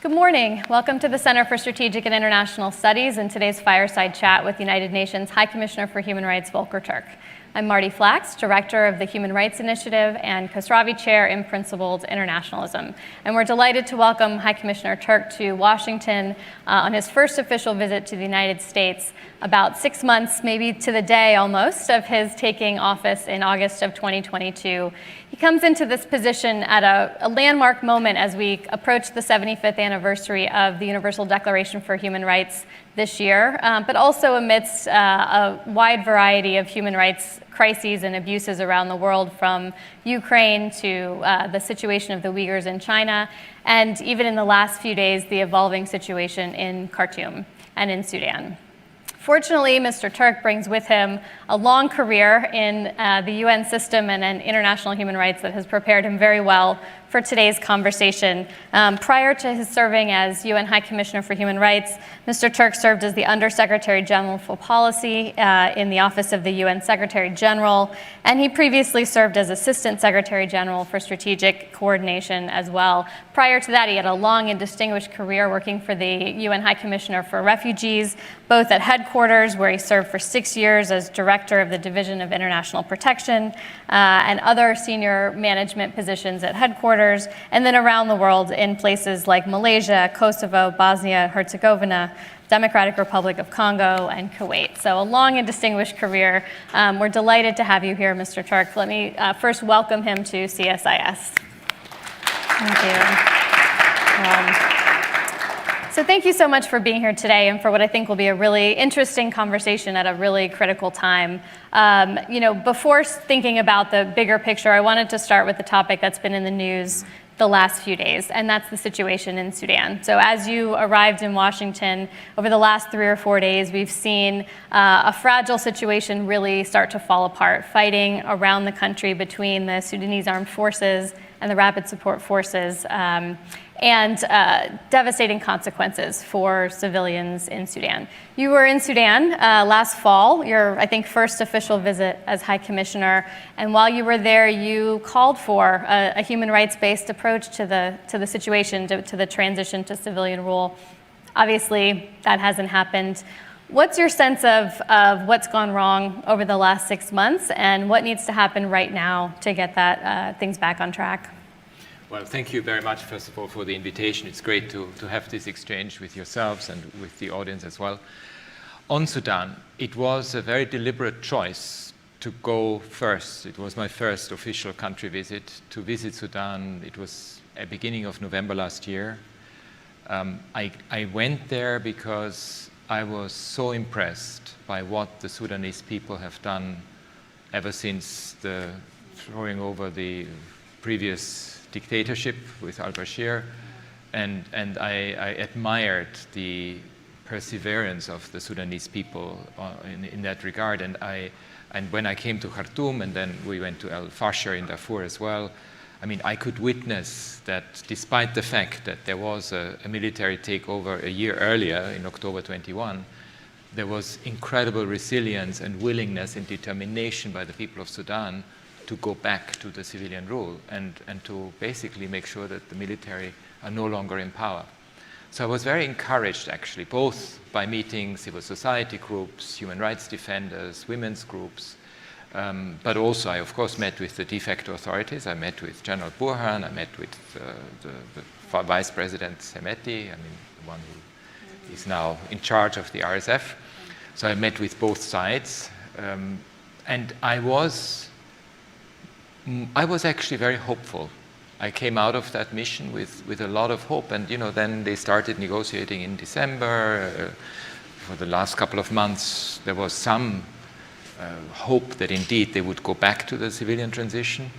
Good morning. Welcome to the Center for Strategic and International Studies and today's fireside chat with United Nations High Commissioner for Human Rights, Volker Türk. I'm Marti Flacks, Director of the Human Rights Initiative and Khosravi Chair in Principled Internationalism. And we're delighted to welcome High Commissioner Türk to Washington on his first official visit to the United States, about 6 months, maybe to the day almost, of his taking office in August of 2022. He comes into this position at a landmark moment as we approach the 75th anniversary of the Universal Declaration for Human Rights this year, but also amidst a wide variety of human rights crises and abuses around the world, from Ukraine to the situation of the Uyghurs in China, and even in the last few days, the evolving situation in Khartoum and in Sudan. Fortunately, Mr. Türk brings with him a long career in the UN system and in international human rights that has prepared him very well for today's conversation. Prior to his serving as UN High Commissioner for Human Rights, Mr. Türk served as the Undersecretary General for Policy in the Office of the UN Secretary General, and he previously served as Assistant Secretary General for Strategic Coordination as well. Prior to that, he had a long and distinguished career working for the UN High Commissioner for Refugees, both at headquarters, where he served for 6 years as Director of the Division of International Protection, and other senior management positions at headquarters, and then around the world in places like Malaysia, Kosovo, Bosnia, Herzegovina, Democratic Republic of Congo, and Kuwait. So a long and distinguished career. We're delighted to have you here, Mr. Türk. Let me first welcome him to CSIS. Thank you. So thank you so much for being here today and for what I think will be a really interesting conversation at a really critical time. Before thinking about the bigger picture, I wanted to start with the topic that's been in the news the last few days, and that's the situation in Sudan. So as you arrived in Washington, over the last 3 or 4 days, we've seen a fragile situation really start to fall apart, fighting around the country between the Sudanese armed forces and the rapid support forces, and devastating consequences for civilians in Sudan. You were in Sudan last fall, your, I think, first official visit as High Commissioner, and while you were there, you called for a human rights-based approach to the situation, to the transition to civilian rule. Obviously, that hasn't happened. What's your sense of what's gone wrong over the last 6 months, and what needs to happen right now to get that things back on track? Well, thank you very much, first of all, for the invitation. It's great to have this exchange with yourselves and with the audience as well. On Sudan, it was a very deliberate choice to go first. It was my first official country visit, to visit Sudan. It was at the beginning of November last year. I went there because I was so impressed by what the Sudanese people have done ever since the throwing over the previous dictatorship with al-Bashir, and I admired the perseverance of the Sudanese people in that regard. And when I came to Khartoum, and then we went to al-Fashir in Darfur as well, I mean, I could witness that despite the fact that there was a military takeover a year earlier, in October 21, there was incredible resilience and willingness and determination by the people of Sudan to go back to the civilian rule and to basically make sure that the military are no longer in power. So I was very encouraged, actually, both by meeting civil society groups, human rights defenders, women's groups, but also I, of course, met with the de facto authorities. I met with General Burhan, I met with the Vice President Hemeti, I mean, the one who is now in charge of the RSF. So I met with both sides, and I was actually very hopeful. I came out of that mission with a lot of hope, and then they started negotiating in December. For the last couple of months, there was some hope that indeed they would go back to the civilian transition.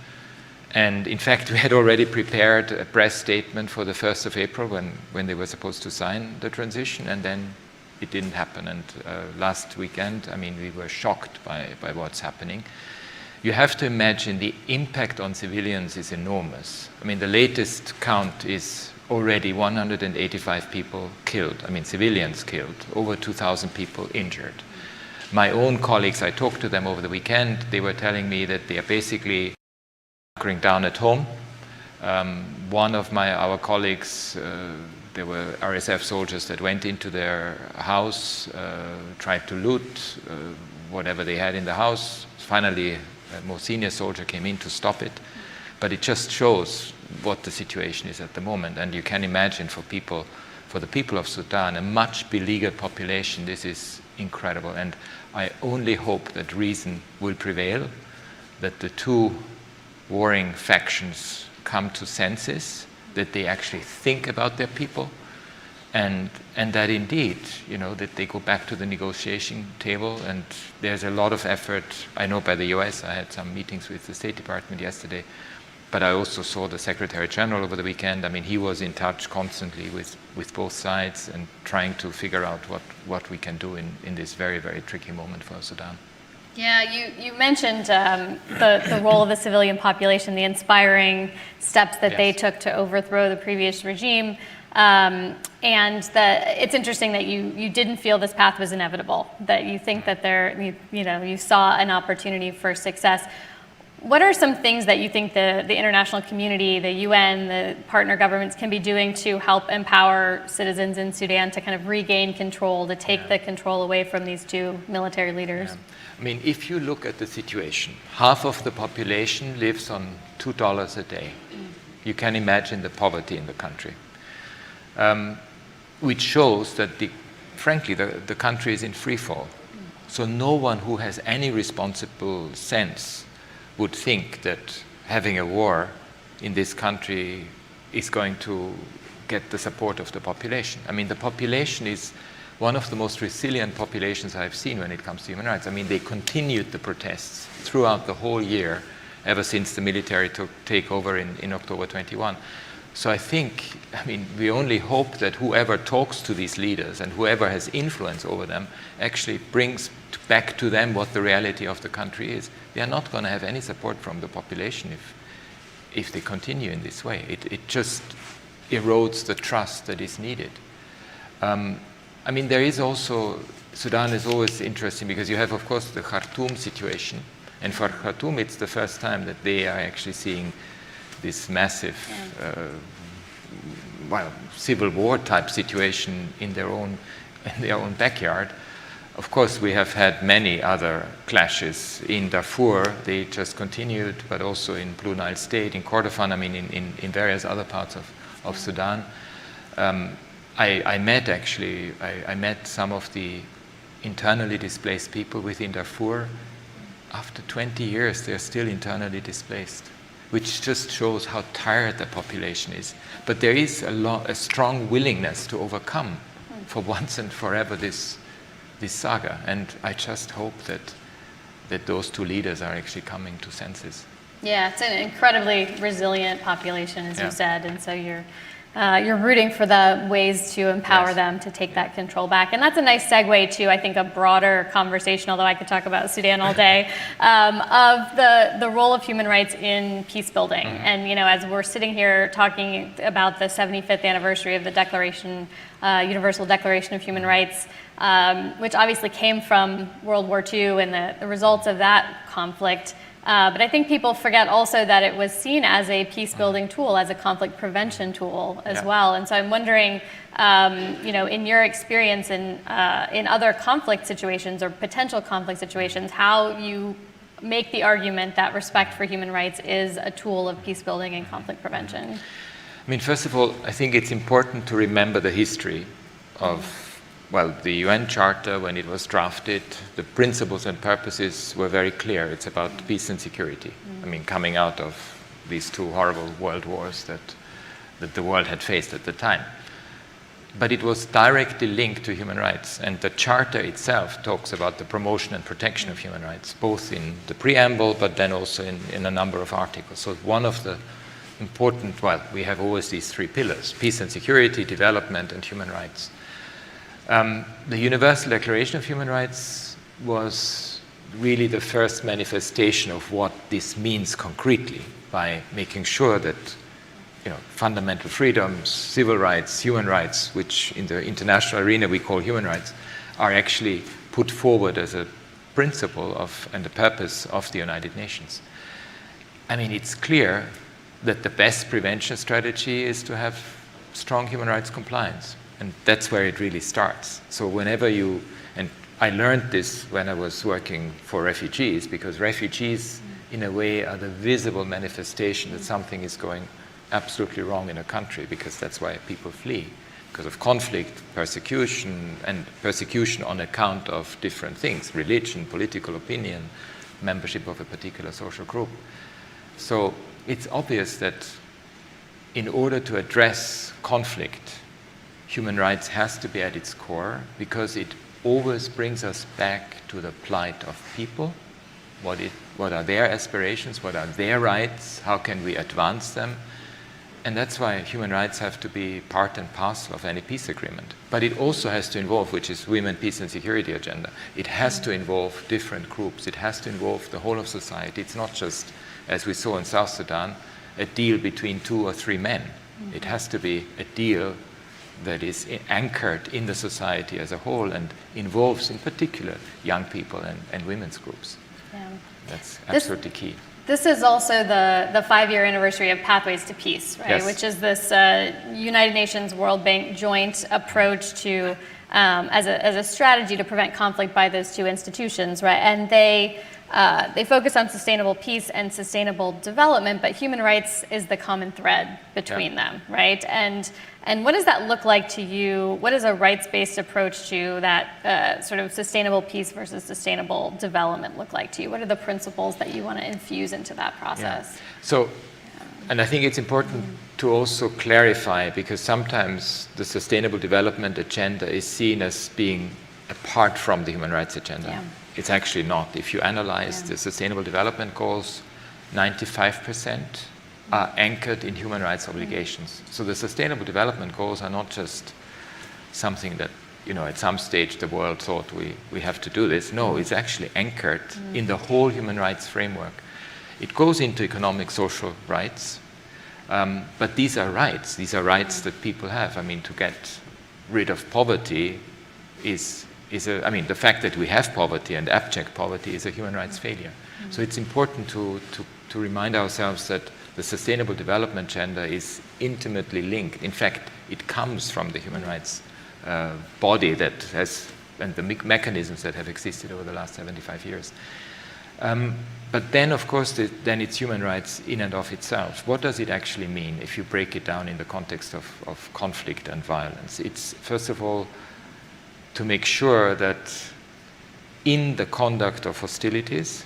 And in fact, we had already prepared a press statement for the 1st of April when they were supposed to sign the transition, and then it didn't happen. And last weekend, I mean, we were shocked by what's happening. You have to imagine the impact on civilians is enormous. I mean, the latest count is already 185 people killed. I mean, civilians killed, over 2,000 people injured. My own colleagues, I talked to them over the weekend, they were telling me that they are basically hunkering down at home. one of our colleagues, there were RSF soldiers that went into their house, tried to loot whatever they had in the house. Finally, a more senior soldier came in to stop it. But it just shows what the situation is at the moment. And you can imagine for the people of Sudan, a much beleaguered population, this is incredible. And I only hope that reason will prevail, that the two warring factions come to senses, that they actually think about their people, and that indeed, that they go back to the negotiation table. And there's a lot of effort, I know, by the US. I had some meetings with the State Department yesterday, but I also saw the Secretary General over the weekend. I mean, he was in touch constantly with both sides and trying to figure out what we can do in this very, very tricky moment for Sudan. Yeah, you mentioned the role of the civilian population, the inspiring steps that they took to overthrow the previous regime, and it's interesting that you didn't feel this path was inevitable, that you think that you saw an opportunity for success. What are some things that you think the international community, the UN, the partner governments can be doing to help empower citizens in Sudan to kind of regain control, to take the control away from these two military leaders? Yeah. I mean, if you look at the situation, half of the population lives on $2 a day. You can imagine the poverty in the country, which shows that, frankly, the country is in free fall. So no one who has any responsible sense would think that having a war in this country is going to get the support of the population. I mean, the population is one of the most resilient populations I've seen when it comes to human rights. I mean, they continued the protests throughout the whole year, ever since the military take over in October 21. So I think, we only hope that whoever talks to these leaders and whoever has influence over them actually brings back to them what the reality of the country is. They are not going to have any support from the population if they continue in this way. It just erodes the trust that is needed. There is also, Sudan is always interesting because you have, of course, the Khartoum situation. And for Khartoum, it's the first time that they are actually seeing this massive, civil war type situation in their own backyard. Of course, we have had many other clashes in Darfur. They just continued, but also in Blue Nile State, in Kordofan, in various other parts of Sudan. I met some of the internally displaced people within Darfur. After 20 years, they're still internally displaced, which just shows how tired the population is. But there is a strong willingness to overcome, for once and forever, this saga. And I just hope that those two leaders are actually coming to senses. Yeah, it's an incredibly resilient population, as you said, and so you're rooting for the ways to empower them to take that control back. And that's a nice segue to, I think, a broader conversation, although I could talk about Sudan all day, of the role of human rights in peace building. And, as we're sitting here talking about the 75th anniversary of the Universal Declaration of Human Rights, which obviously came from World War II and the results of that conflict. But I think people forget also that it was seen as a peace-building tool, as a conflict prevention tool as well. And so I'm wondering, in your experience in other conflict situations or potential conflict situations, how you make the argument that respect for human rights is a tool of peace-building and conflict prevention. First of all, I think it's important to remember the history of the UN Charter, when it was drafted, the principles and purposes were very clear. It's about peace and security. Coming out of these two horrible world wars that the world had faced at the time. But it was directly linked to human rights. And the Charter itself talks about the promotion and protection of human rights, both in the preamble, but then also in a number of articles. So one of the important, we have always these three pillars: peace and security, development, and human rights. The Universal Declaration of Human Rights was really the first manifestation of what this means concretely, by making sure that fundamental freedoms, civil rights, human rights, which in the international arena we call human rights, are actually put forward as a principle and the purpose of the United Nations. It's clear that the best prevention strategy is to have strong human rights compliance. And that's where it really starts. So whenever you, and I learned this when I was working for refugees, because refugees, in a way, are the visible manifestation that something is going absolutely wrong in a country, because that's why people flee, because of conflict, persecution, and persecution on account of different things, religion, political opinion, membership of a particular social group. So it's obvious that in order to address conflict, human rights has to be at its core, because it always brings us back to the plight of people. What are their aspirations? What are their rights? How can we advance them? And that's why human rights have to be part and parcel of any peace agreement. But it also has to involve, which is Women, Peace and Security agenda, it has to involve different groups. It has to involve the whole of society. It's not just, as we saw in South Sudan, a deal between 2 or 3 men. It has to be a deal that is anchored in the society as a whole and involves, in particular, young people and women's groups. Yeah. That's absolutely key. This is also the 5-year anniversary of Pathways to Peace, right? Yes. Which is this United Nations World Bank joint approach to as a strategy to prevent conflict by those 2 institutions, right? And they focus on sustainable peace and sustainable development, but human rights is the common thread between them, right? And what does that look like to you? What is a rights-based approach to that sort of sustainable peace versus sustainable development look like to you? What are the principles that you want to infuse into that process? Yeah. So, and I think it's important to also clarify, because sometimes the sustainable development agenda is seen as being apart from the human rights agenda. Yeah. It's actually not. If you analyze the Sustainable Development Goals, 95% are anchored in human rights obligations. So the Sustainable Development Goals are not just something that, at some stage the world thought we have to do this. No, it's actually anchored in the whole human rights framework. It goes into economic, social rights, but these are rights. These are rights that people have. I mean, to get rid of poverty the fact that we have poverty and abject poverty is a human rights failure. So it's important to remind ourselves that the Sustainable Development agenda is intimately linked. In fact, it comes from the human rights body that has, and the mechanisms that have existed over the last 75 years. But then, of course, then it's human rights in and of itself. What does it actually mean if you break it down in the context of conflict and violence? It's, first of all, to make sure that in the conduct of hostilities,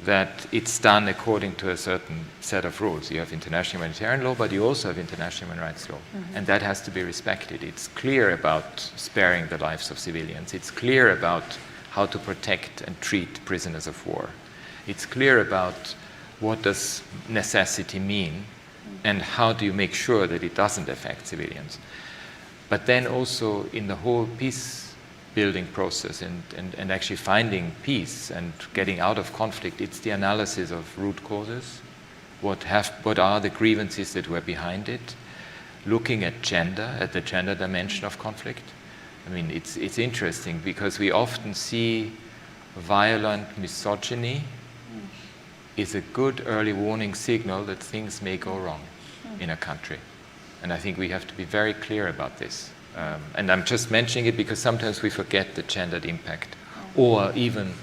that it's done according to a certain set of rules. You have international humanitarian law, but you also have international human rights law. And that has to be respected. It's clear about sparing the lives of civilians. It's clear about how to protect and treat prisoners of war. It's clear about what does necessity mean and how do you make sure that it doesn't affect civilians. But then also in the whole peace building process and actually finding peace and getting out of conflict, it's the analysis of root causes. What are the grievances that were behind it? Looking at gender, at the gender dimension of conflict. I mean, it's interesting because we often see violent misogyny is a good early warning signal that things may go wrong in a country. And I think we have to be very clear about this. And I'm just mentioning it because sometimes we forget the gendered impact, or even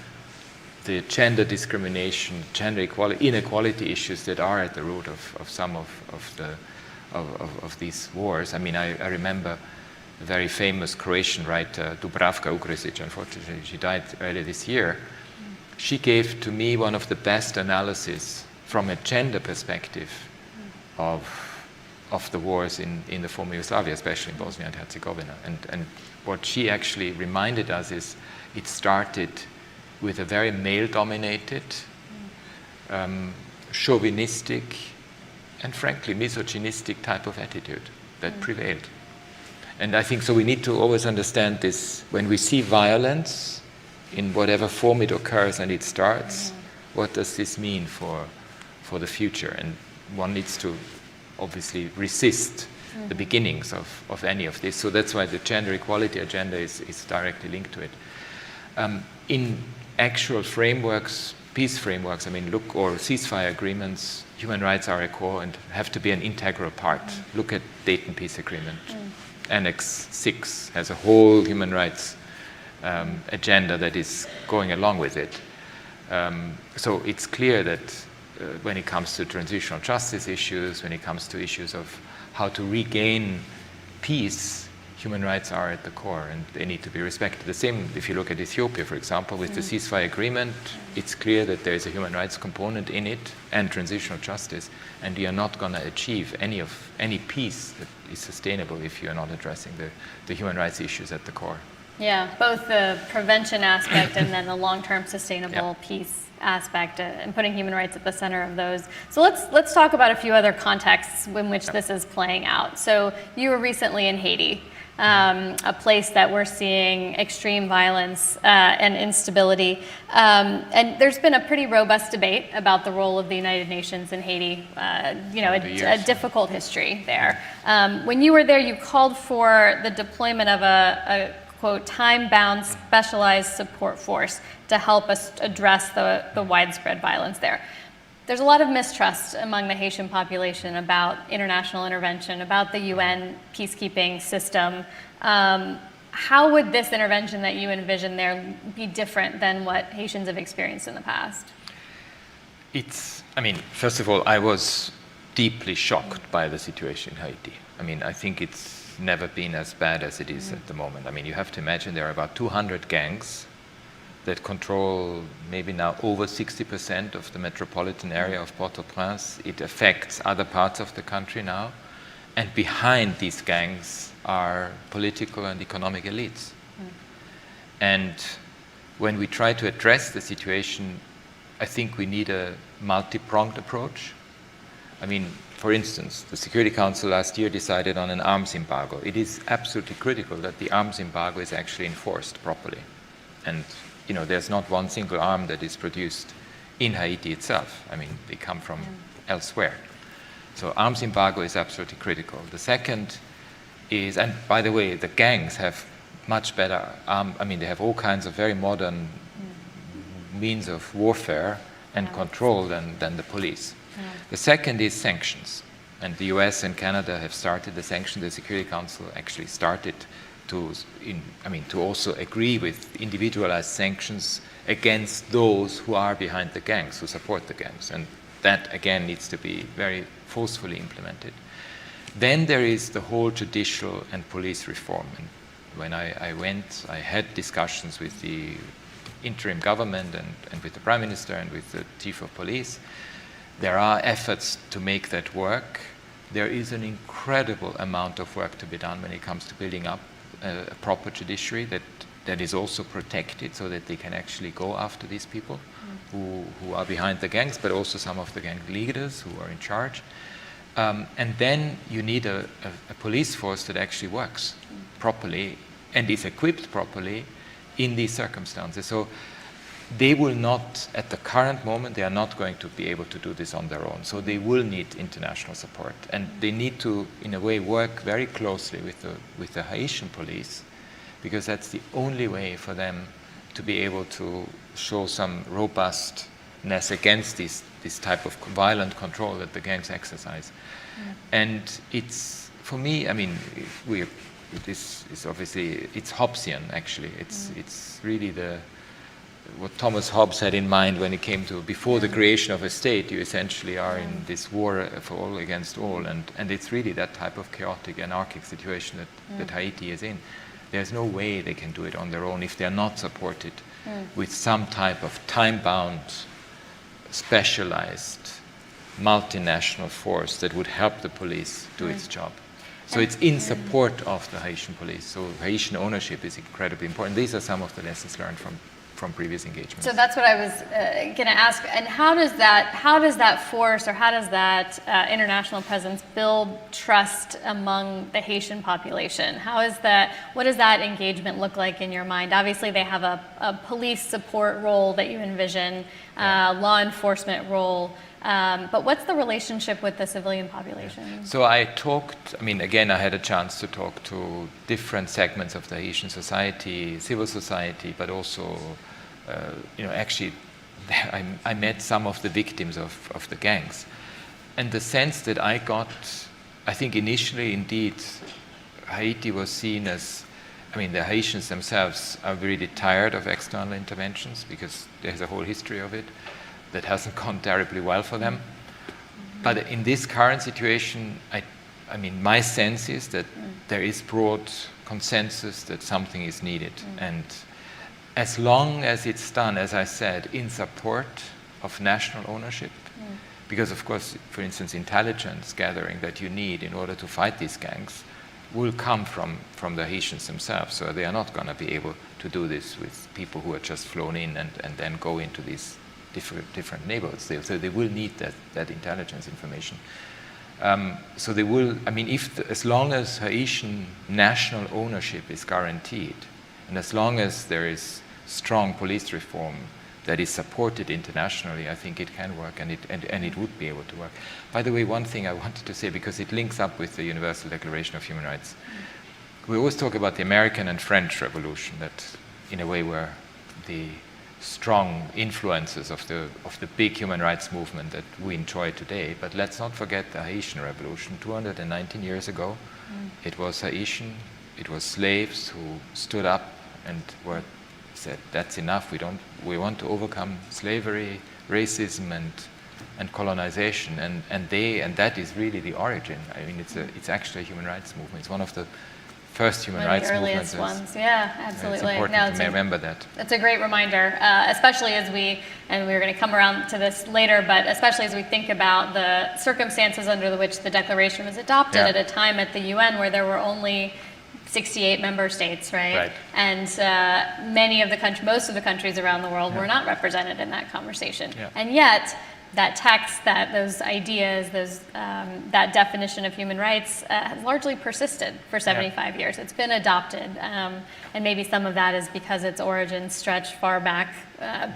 the gender discrimination, gender equality, inequality issues that are at the root of some of these wars. I mean, I remember a very famous Croatian writer, Dubravka Ukresic, unfortunately she died earlier this year. She gave to me one of the best analyses from a gender perspective of the wars in the former Yugoslavia, especially in Bosnia and Herzegovina. And what she actually reminded us is it started with a very male-dominated, chauvinistic, and frankly misogynistic type of attitude that prevailed. And I think so we need to always understand this. When we see violence, in whatever form it occurs and it starts, what does this mean for the future? And one needs to obviously resist the beginnings of any of this. So that's why the gender equality agenda is directly linked to it. In actual frameworks, peace frameworks, I mean, look, or ceasefire agreements, human rights are a core and have to be an integral part. Look at Dayton Peace Agreement. Annex 6 has a whole human rights agenda that is going along with it. So it's clear that when it comes to transitional justice issues, when it comes to issues of how to regain peace, human rights are at the core and they need to be respected. The same if you look at Ethiopia, for example, with the ceasefire agreement, it's clear that there is a human rights component in it and transitional justice, and you are not going to achieve any peace that is sustainable if you are not addressing the human rights issues at the core. Yeah, both the prevention aspect and then the long-term sustainable peace aspect, and putting human rights at the center of those. So let's talk about a few other contexts in which this is playing out. So you were recently in Haiti, a place that we're seeing extreme violence and instability. And there's been a pretty robust debate about the role of the United Nations in Haiti, a difficult history there. When you were there, you called for the deployment of a quote, time-bound specialized support force to help us address the widespread violence there. There's a lot of mistrust among the Haitian population about international intervention, about the UN peacekeeping system. How would this intervention that you envision there be different than what Haitians have experienced in the past? First of all, I was deeply shocked by the situation in Haiti. I think it's never been as bad as it is at the moment. You have to imagine there are about 200 gangs that control maybe now over 60% of the metropolitan area of Port-au-Prince. It affects other parts of the country now. And behind these gangs are political and economic elites. And when we try to address the situation, I think we need a multi-pronged approach. For instance, the Security Council last year decided on an arms embargo. It is absolutely critical that the arms embargo is actually enforced properly. And there's not one single arm that is produced in Haiti itself. They come from elsewhere. So arms embargo is absolutely critical. The second is, and by the way, the gangs have much better, they have all kinds of very modern means of warfare and control than the police. The second is sanctions. And the US and Canada have started the sanctions. The Security Council actually started to also agree with individualized sanctions against those who are behind the gangs, who support the gangs. And that, again, needs to be very forcefully implemented. Then there is the whole judicial and police reform. And when I went, I had discussions with the interim government and with the Prime Minister and with the Chief of Police. There are efforts to make that work. There is an incredible amount of work to be done when it comes to building up a proper judiciary that is also protected so that they can actually go after these people who are behind the gangs, but also some of the gang leaders who are in charge. And then you need a police force that actually works properly and is equipped properly in these circumstances. So they will not, at the current moment, they are not going to be able to do this on their own. So they will need international support. And they need to, in a way, work very closely with the Haitian police, because that's the only way for them to be able to show some robustness against this type of violent control that the gangs exercise. And it's, for me, this is obviously, it's Hobbesian, actually. It's really what Thomas Hobbes had in mind when it came to, before the creation of a state, you essentially are in this war for all against all, and it's really that type of chaotic, anarchic situation that Haiti is in. There's no way they can do it on their own if they're not supported with some type of time-bound, specialized, multinational force that would help the police do its job. So it's in support of the Haitian police. So Haitian ownership is incredibly important. These are some of the lessons learned from previous engagements. So that's what I was going to ask. And how does that force, or how does that international presence build trust among the Haitian population? What does that engagement look like in your mind? Obviously, they have a police support role that you envision, law enforcement role. But what's the relationship with the civilian population? So I talked, again, I had a chance to talk to different segments of the Haitian society, civil society, but also, actually I met some of the victims of the gangs. And the sense that I got, I think initially indeed, Haiti was seen as, I mean, the Haitians themselves are really tired of external interventions because there's a whole history of it that hasn't gone terribly well for them. But in this current situation, I mean, my sense is that there is broad consensus that something is needed. And as long as it's done, as I said, in support of national ownership, because of course, for instance, intelligence gathering that you need in order to fight these gangs will come from the Haitians themselves. So they are not going to be able to do this with people who are just flown in and then go into these different neighborhoods. So they will need that intelligence information. So they will, I mean, as long as Haitian national ownership is guaranteed, and as long as there is strong police reform that is supported internationally, I think it can work, and it would be able to work. By the way, one thing I wanted to say, because it links up with the Universal Declaration of Human Rights. We always talk about the American and French Revolution, that in a way were the strong influences of the big human rights movement that we enjoy today. But let's not forget the Haitian Revolution. 219 years ago, it was Haitian, it was slaves who stood up and said, that's enough, we want to overcome slavery, racism, and colonization, and that is really the origin. I mean, it's actually a human rights movement. It's one of the first human rights movements. One of the earliest ones, yeah, absolutely. It's important to remember that. It's a great reminder, especially as and we're going to come around to this later, but especially as we think about the circumstances under which the Declaration was adopted at a time at the UN where there were only 68 member states, right? And most of the countries around the world were not represented in that conversation. And yet, that text, those ideas, that definition of human rights has largely persisted for 75 years. It's been adopted, and maybe some of that is because its origins stretch far back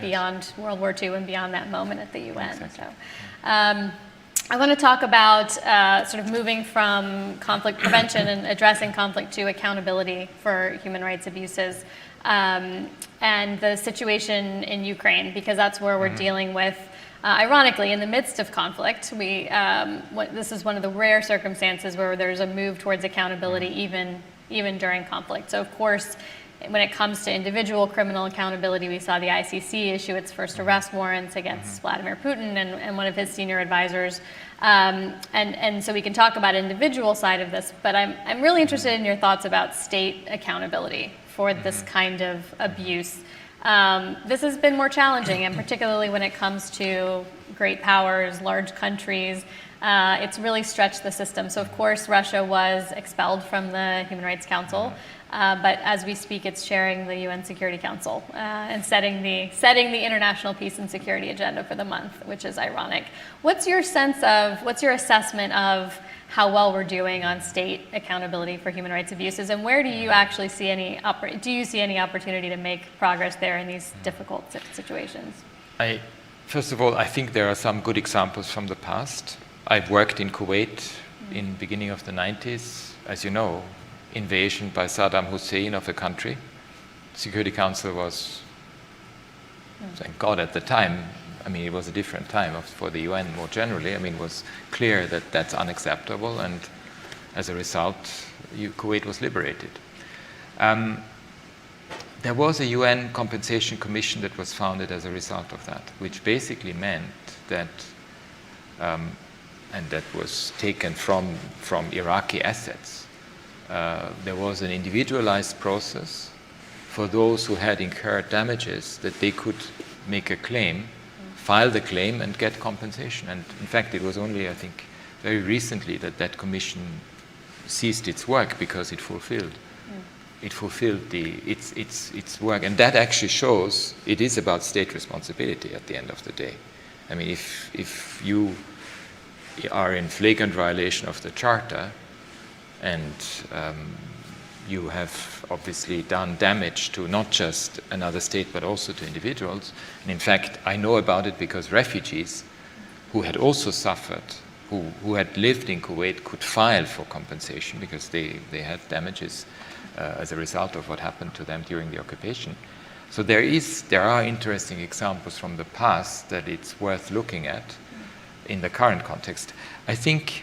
beyond World War II and beyond that moment at the UN. Exactly. So, I want to talk about sort of moving from conflict prevention and addressing conflict to accountability for human rights abuses, and the situation in Ukraine, because that's where we're dealing with, ironically, in the midst of conflict. This is one of the rare circumstances where there's a move towards accountability even during conflict. So of course, when it comes to individual criminal accountability, we saw the ICC issue its first arrest warrants against Vladimir Putin and one of his senior advisors. And so we can talk about individual side of this, but I'm really interested in your thoughts about state accountability for this kind of abuse. This has been more challenging, and particularly when it comes to great powers, large countries, it's really stretched the system. So of course, Russia was expelled from the Human Rights Council. But as we speak, it's chairing the UN Security Council and setting the international peace and security agenda for the month, which is ironic. What's your assessment of how well we're doing on state accountability for human rights abuses, and where do you actually see any opportunity to make progress there in these difficult situations? First of all, I think there are some good examples from the past. I've worked in Kuwait in the beginning of the 90s, as you know. Invasion by Saddam Hussein of a country. Security Council was, thank God at the time, I mean, it was a different time for the UN more generally. I mean, it was clear that that's unacceptable, and as a result, Kuwait was liberated. There was a UN compensation commission that was founded as a result of that, which basically meant that, and that was taken from Iraqi assets, there was an individualized process for those who had incurred damages that they could make a claim, file the claim, and get compensation. And in fact, it was only, I think, very recently that commission ceased its work because it fulfilled its work. And that actually shows it is about state responsibility at the end of the day. I mean, if you are in flagrant violation of the Charter, and you have obviously done damage to not just another state, but also to individuals. And in fact, I know about it because refugees who had also suffered, who had lived in Kuwait, could file for compensation because they had damages as a result of what happened to them during the occupation. So there are interesting examples from the past that it's worth looking at in the current context. I think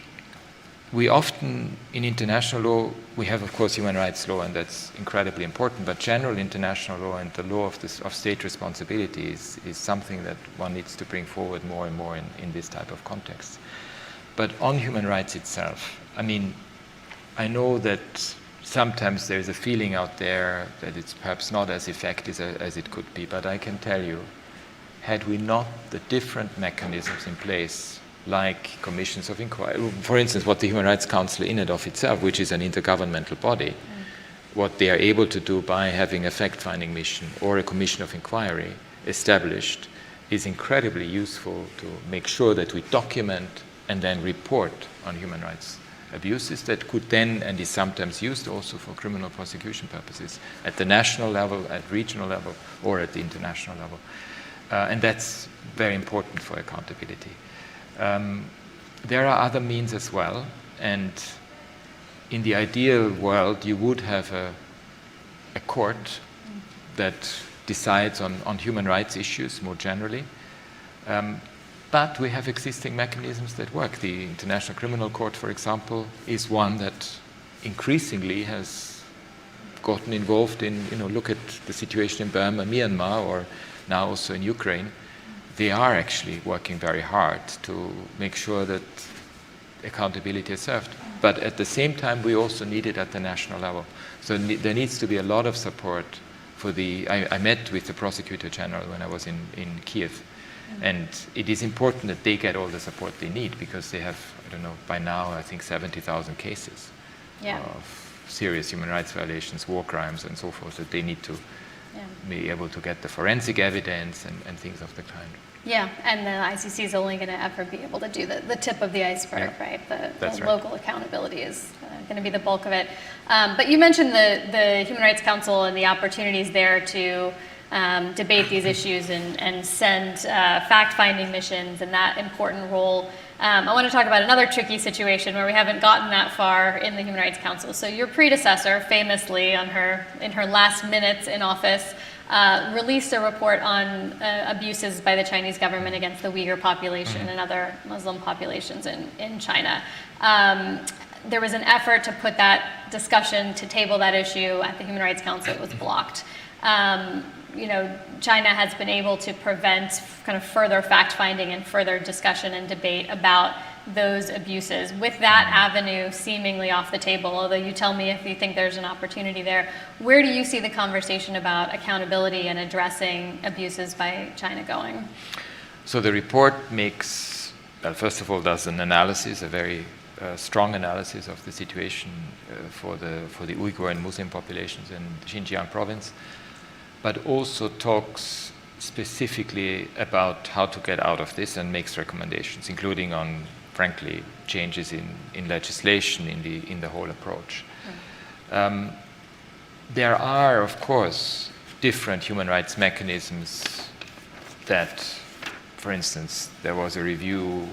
we often, in international law, we have, of course, human rights law, and that's incredibly important, but general international law and the law of state responsibility is something that one needs to bring forward more and more in this type of context. But on human rights itself, I mean, I know that sometimes there's a feeling out there that it's perhaps not as effective as it could be, but I can tell you, had we not the different mechanisms in place, like commissions of inquiry, for instance, what the Human Rights Council in and of itself, which is an intergovernmental body, what they are able to do by having a fact-finding mission or a commission of inquiry established is incredibly useful to make sure that we document and then report on human rights abuses that could then, and is sometimes used also for criminal prosecution purposes, at the national level, at regional level, or at the international level. And that's very important for accountability. There are other means as well, and in the ideal world, you would have a court that decides on human rights issues more generally. But we have existing mechanisms that work. The International Criminal Court, for example, is one that increasingly has gotten involved in, look at the situation in Burma, Myanmar, or now also in Ukraine. They are actually working very hard to make sure that accountability is served. But at the same time, we also need it at the national level. So there needs to be a lot of support for I met with the Prosecutor General when I was in Kiev. And it is important that they get all the support they need, because they have, I don't know, by now, I think 70,000 cases of serious human rights violations, war crimes, and so forth, that they need to be able to get the forensic evidence and things of the kind. Yeah, and the ICC is only going to ever be able to do the tip of the iceberg, right? The local accountability is going to be the bulk of it. But you mentioned the Human Rights Council and the opportunities there to debate these issues and send fact-finding missions and that important role. I want to talk about another tricky situation where we haven't gotten that far in the Human Rights Council. So your predecessor, famously in her last minutes in office, released a report on abuses by the Chinese government against the Uyghur population and other Muslim populations in China. There was an effort to put that discussion, to table that issue at the Human Rights Council. It was blocked. China has been able to prevent kind of further fact-finding and further discussion and debate about those abuses. With that avenue seemingly off the table, although you tell me if you think there's an opportunity there, where do you see the conversation about accountability and addressing abuses by China going? So the report makes, first of all, does an analysis, a very strong analysis of the situation for the Uyghur and Muslim populations in Xinjiang province, but also talks specifically about how to get out of this and makes recommendations, including on, frankly, changes in legislation in the whole approach. There are, of course, different human rights mechanisms that, for instance, there was a review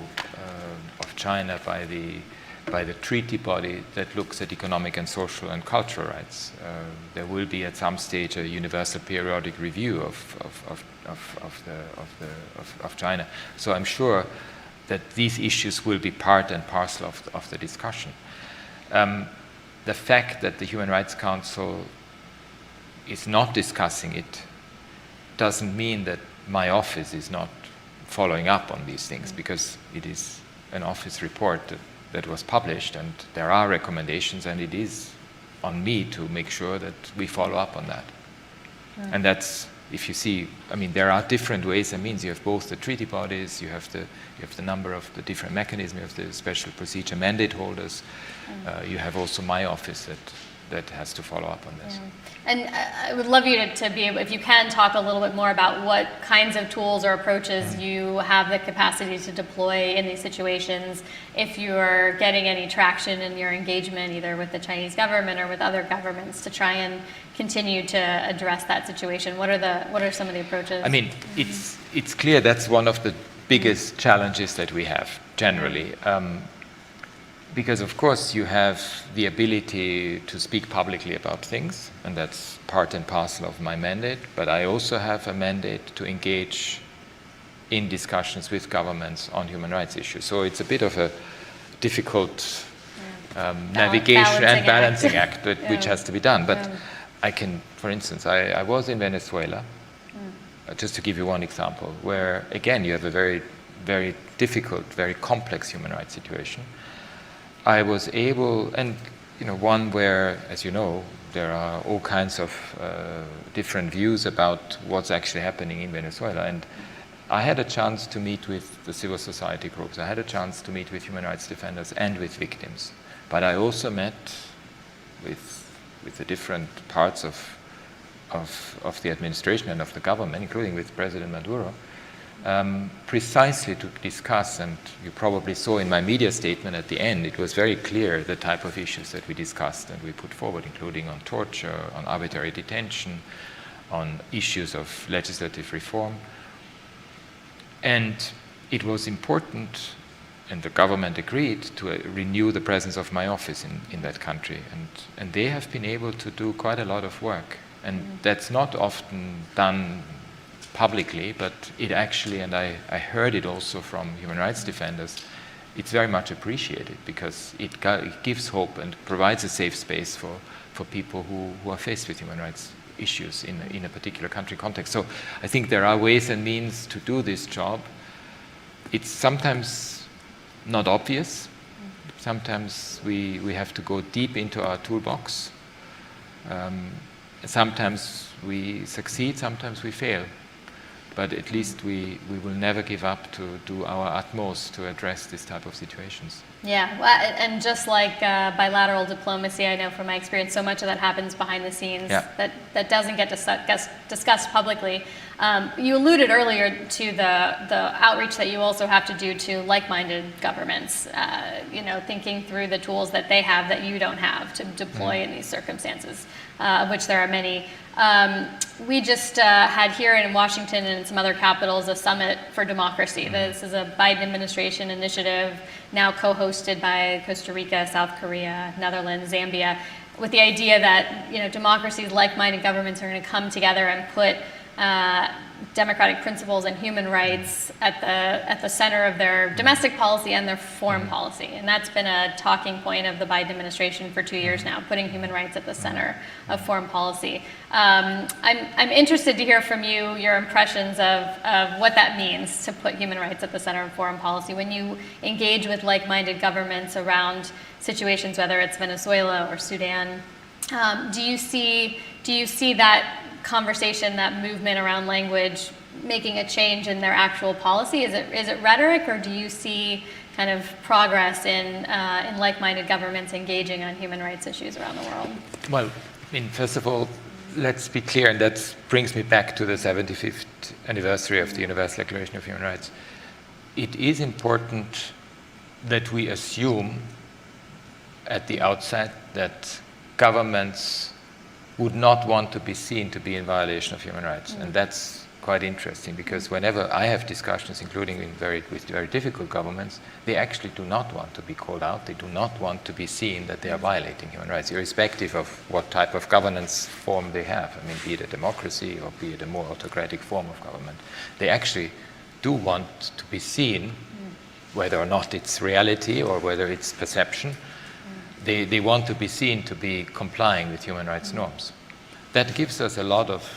of China by the treaty body that looks at economic and social and cultural rights. There will be at some stage a universal periodic review of China. So I'm sure that these issues will be part and parcel of the discussion. The fact that the Human Rights Council is not discussing it doesn't mean that my office is not following up on these things, because it is an office report that was published, and there are recommendations, and it is on me to make sure that we follow up on that. And that's, if you see, I mean, there are different ways and means. You have both the treaty bodies, you have the number of the different mechanisms, you have the special procedure mandate holders, you have also my office that has to follow up on this. And I would love you to be able, if you can, talk a little bit more about what kinds of tools or approaches you have the capacity to deploy in these situations, if you're getting any traction in your engagement either with the Chinese government or with other governments to try and continue to address that situation. What are some of the approaches? I mean, it's clear that's one of the biggest challenges that we have generally. because of course you have the ability to speak publicly about things, and that's part and parcel of my mandate, but I also have a mandate to engage in discussions with governments on human rights issues. So it's a bit of a difficult navigation and balancing act which has to be done. But I can, for instance, I was in Venezuela, just to give you one example, where again you have a very, very difficult, very complex human rights situation. I was able, and one where, as you know, there are all kinds of different views about what's actually happening in Venezuela. And I had a chance to meet with the civil society groups. I had a chance to meet with human rights defenders and with victims. But I also met with the different parts of the administration and of the government, including with President Maduro, precisely to discuss, and you probably saw in my media statement at the end, it was very clear the type of issues that we discussed and we put forward, including on torture, on arbitrary detention, on issues of legislative reform. And it was important, and the government agreed, to renew the presence of my office in that country. And they have been able to do quite a lot of work. And that's not often done publicly, but it actually, and I heard it also from human rights defenders, it's very much appreciated because it gives hope and provides a safe space for people who are faced with human rights issues in a particular country context. So I think there are ways and means to do this job. It's sometimes not obvious. Sometimes we have to go deep into our toolbox. Sometimes we succeed, sometimes we fail. But at least we will never give up to do our utmost to address this type of situations. Yeah, well, and just like bilateral diplomacy, I know from my experience, so much of that happens behind the scenes that doesn't get discussed publicly. You alluded earlier to the outreach that you also have to do to like-minded governments, thinking through the tools that they have that you don't have to deploy in these circumstances, of which there are many. We just had here in Washington and some other capitals a summit for democracy. This is a Biden administration initiative, now co-hosted by Costa Rica, South Korea, Netherlands, Zambia, with the idea that democracies, like-minded governments are going to come together and put democratic principles and human rights at the center of their domestic policy and their foreign policy. And that's been a talking point of the Biden administration for 2 years now, putting human rights at the center of foreign policy. I'm interested to hear from you your impressions of what that means to put human rights at the center of foreign policy when you engage with like-minded governments around situations, whether it's Venezuela or Sudan. Do you see that conversation, that movement around language, making a change in their actual policy? Is it rhetoric, or do you see kind of progress in like-minded governments engaging on human rights issues around the world? Well, first of all, let's be clear, and that brings me back to the 75th anniversary of the Universal Declaration of Human Rights. It is important that we assume at the outset that governments would not want to be seen to be in violation of human rights. And that's quite interesting, because whenever I have discussions, including with very difficult governments, they actually do not want to be called out. They do not want to be seen that they are violating human rights, irrespective of what type of governance form they have. I mean, be it a democracy or be it a more autocratic form of government. They actually do want to be seen, whether or not it's reality or whether it's perception. They want to be seen to be complying with human rights norms. That gives us a lot of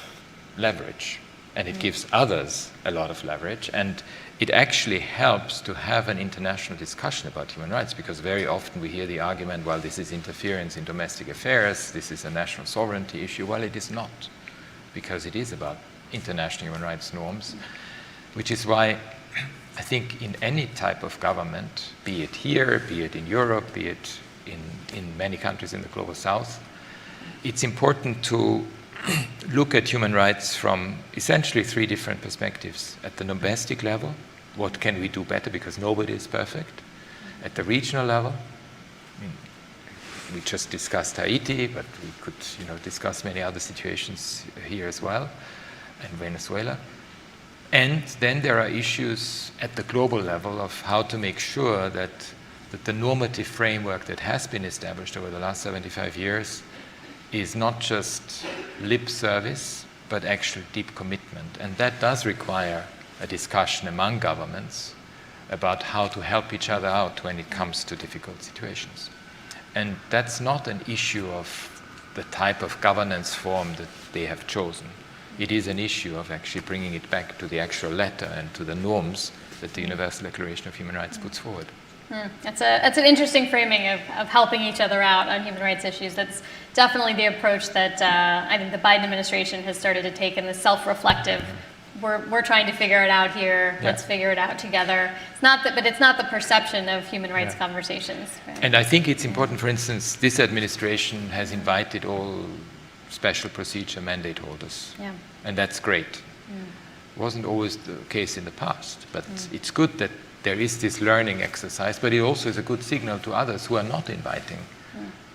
leverage, and it gives others a lot of leverage, and it actually helps to have an international discussion about human rights, because very often we hear the argument, well, this is interference in domestic affairs, this is a national sovereignty issue. Well, it is not, because it is about international human rights norms, which is why I think in any type of government, be it here, be it in Europe, be it in many countries in the global south, it's important to look at human rights from essentially three different perspectives. At the domestic level, what can we do better, because nobody is perfect? At the regional level, we just discussed Haiti, but we could discuss many other situations here as well, and Venezuela. And then there are issues at the global level of how to make sure that that the normative framework that has been established over the last 75 years is not just lip service, but actual deep commitment. And that does require a discussion among governments about how to help each other out when it comes to difficult situations. And that's not an issue of the type of governance form that they have chosen. It is an issue of actually bringing it back to the actual letter and to the norms that the Universal Declaration of Human Rights puts forward. That's an interesting framing of helping each other out on human rights issues. That's definitely the approach that I think the Biden administration has started to take in the self-reflective. We're trying to figure it out here. Yeah. Let's figure it out together. It's not that, but it's not the perception of human rights conversations. Right? And I think it's important, for instance, this administration has invited all special procedure mandate holders. Yeah. And that's great. Wasn't always the case in the past, but it's good that there is this learning exercise, but it also is a good signal to others who are not inviting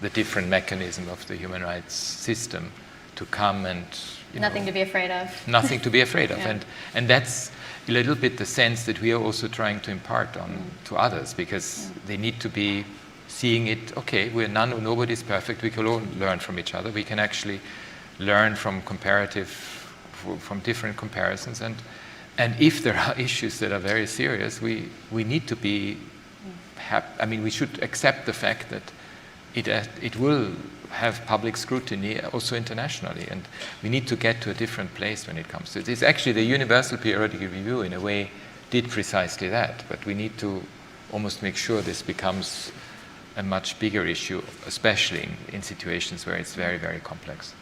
the different mechanism of the human rights system to come and nothing to be afraid of. Nothing to be afraid of. Yeah. And that's a little bit the sense that we are also trying to impart on to others, because they need to be seeing it, okay, nobody's perfect, we can all learn from each other, we can actually learn from from different comparisons, and if there are issues that are very serious, we need to be we should accept the fact that it will have public scrutiny also internationally, and we need to get to a different place when it comes to it. It's actually the Universal Periodic Review in a way did precisely that, but we need to almost make sure this becomes a much bigger issue, especially in situations where it's very, very complex.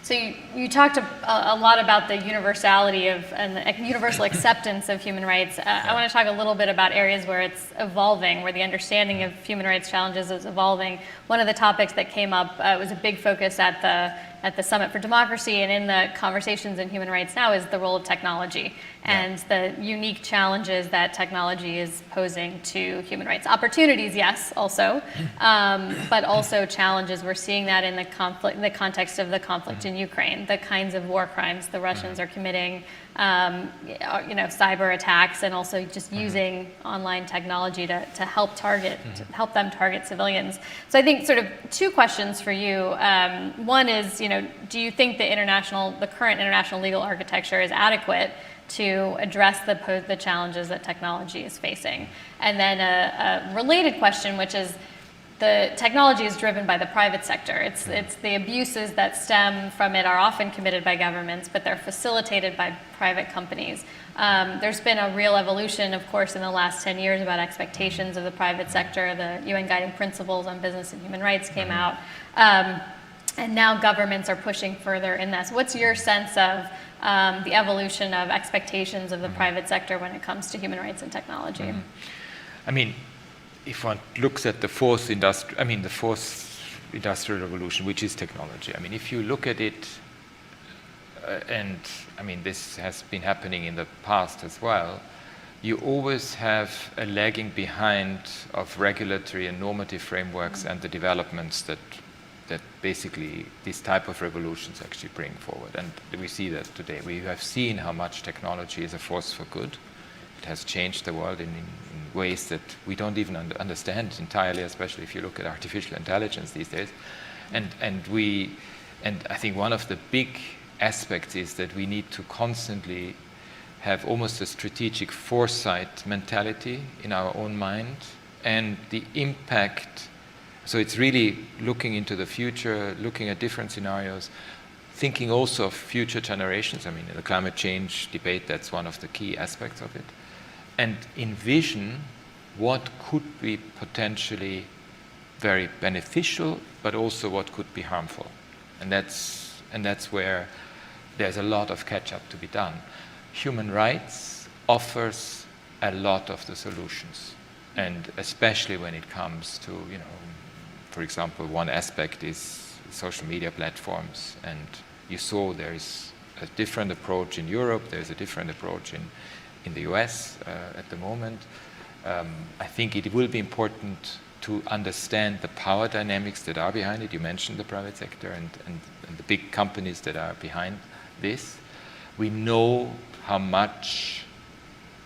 So you talked a lot about the universality of and the universal acceptance of human rights. I want to talk a little bit about areas where it's evolving, where the understanding of human rights challenges is evolving. One of the topics that came up was a big focus at the Summit for Democracy and in the conversations in human rights now is the role of technology and the unique challenges that technology is posing to human rights. Opportunities, yes, also, but also challenges. We're seeing that in the context of the conflict in Ukraine, the kinds of war crimes the Russians are committing, cyber attacks, and also just using online technology to help them target civilians. So I think sort of two questions for you. One is, do you think the current international legal architecture is adequate to address the challenges that technology is facing? And then a related question, which is, the technology is driven by the private sector. It's the abuses that stem from it are often committed by governments, but they're facilitated by private companies. There's been a real evolution, of course, in the last 10 years about expectations of the private sector. The UN Guiding Principles on Business and Human Rights came out. And now governments are pushing further in this. What's your sense of the evolution of expectations of the private sector when it comes to human rights and technology? If one looks at the fourth industrial revolution, which is technology, if you look at it, this has been happening in the past as well, you always have a lagging behind of regulatory and normative frameworks and the developments that basically these type of revolutions actually bring forward. And we see that today. We have seen how much technology is a force for good. It has changed the world in ways that we don't even understand entirely, especially if you look at artificial intelligence these days. And I think one of the big aspects is that we need to constantly have almost a strategic foresight mentality in our own mind, and the impact. So it's really looking into the future, looking at different scenarios, thinking also of future generations. In the climate change debate, that's one of the key aspects of it. And envision what could be potentially very beneficial, but also what could be harmful. And that's where there's a lot of catch-up to be done. Human rights offers a lot of the solutions, and especially when it comes to, for example, one aspect is social media platforms, and you saw there is a different approach in Europe, there's a different approach in the US at the moment. I think it will be important to understand the power dynamics that are behind it. You mentioned the private sector and the big companies that are behind this. We know how much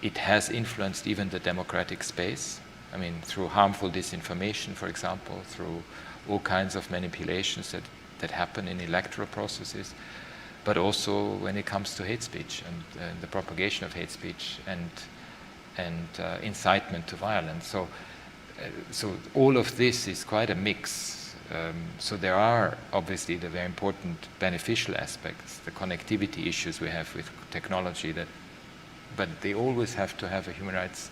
it has influenced even the democratic space. I mean, through harmful disinformation, for example, through all kinds of manipulations that happen in electoral processes, but also when it comes to hate speech and the propagation of hate speech and incitement to violence. So all of this is quite a mix. So there are obviously the very important beneficial aspects, the connectivity issues we have with technology, but they always have to have a human rights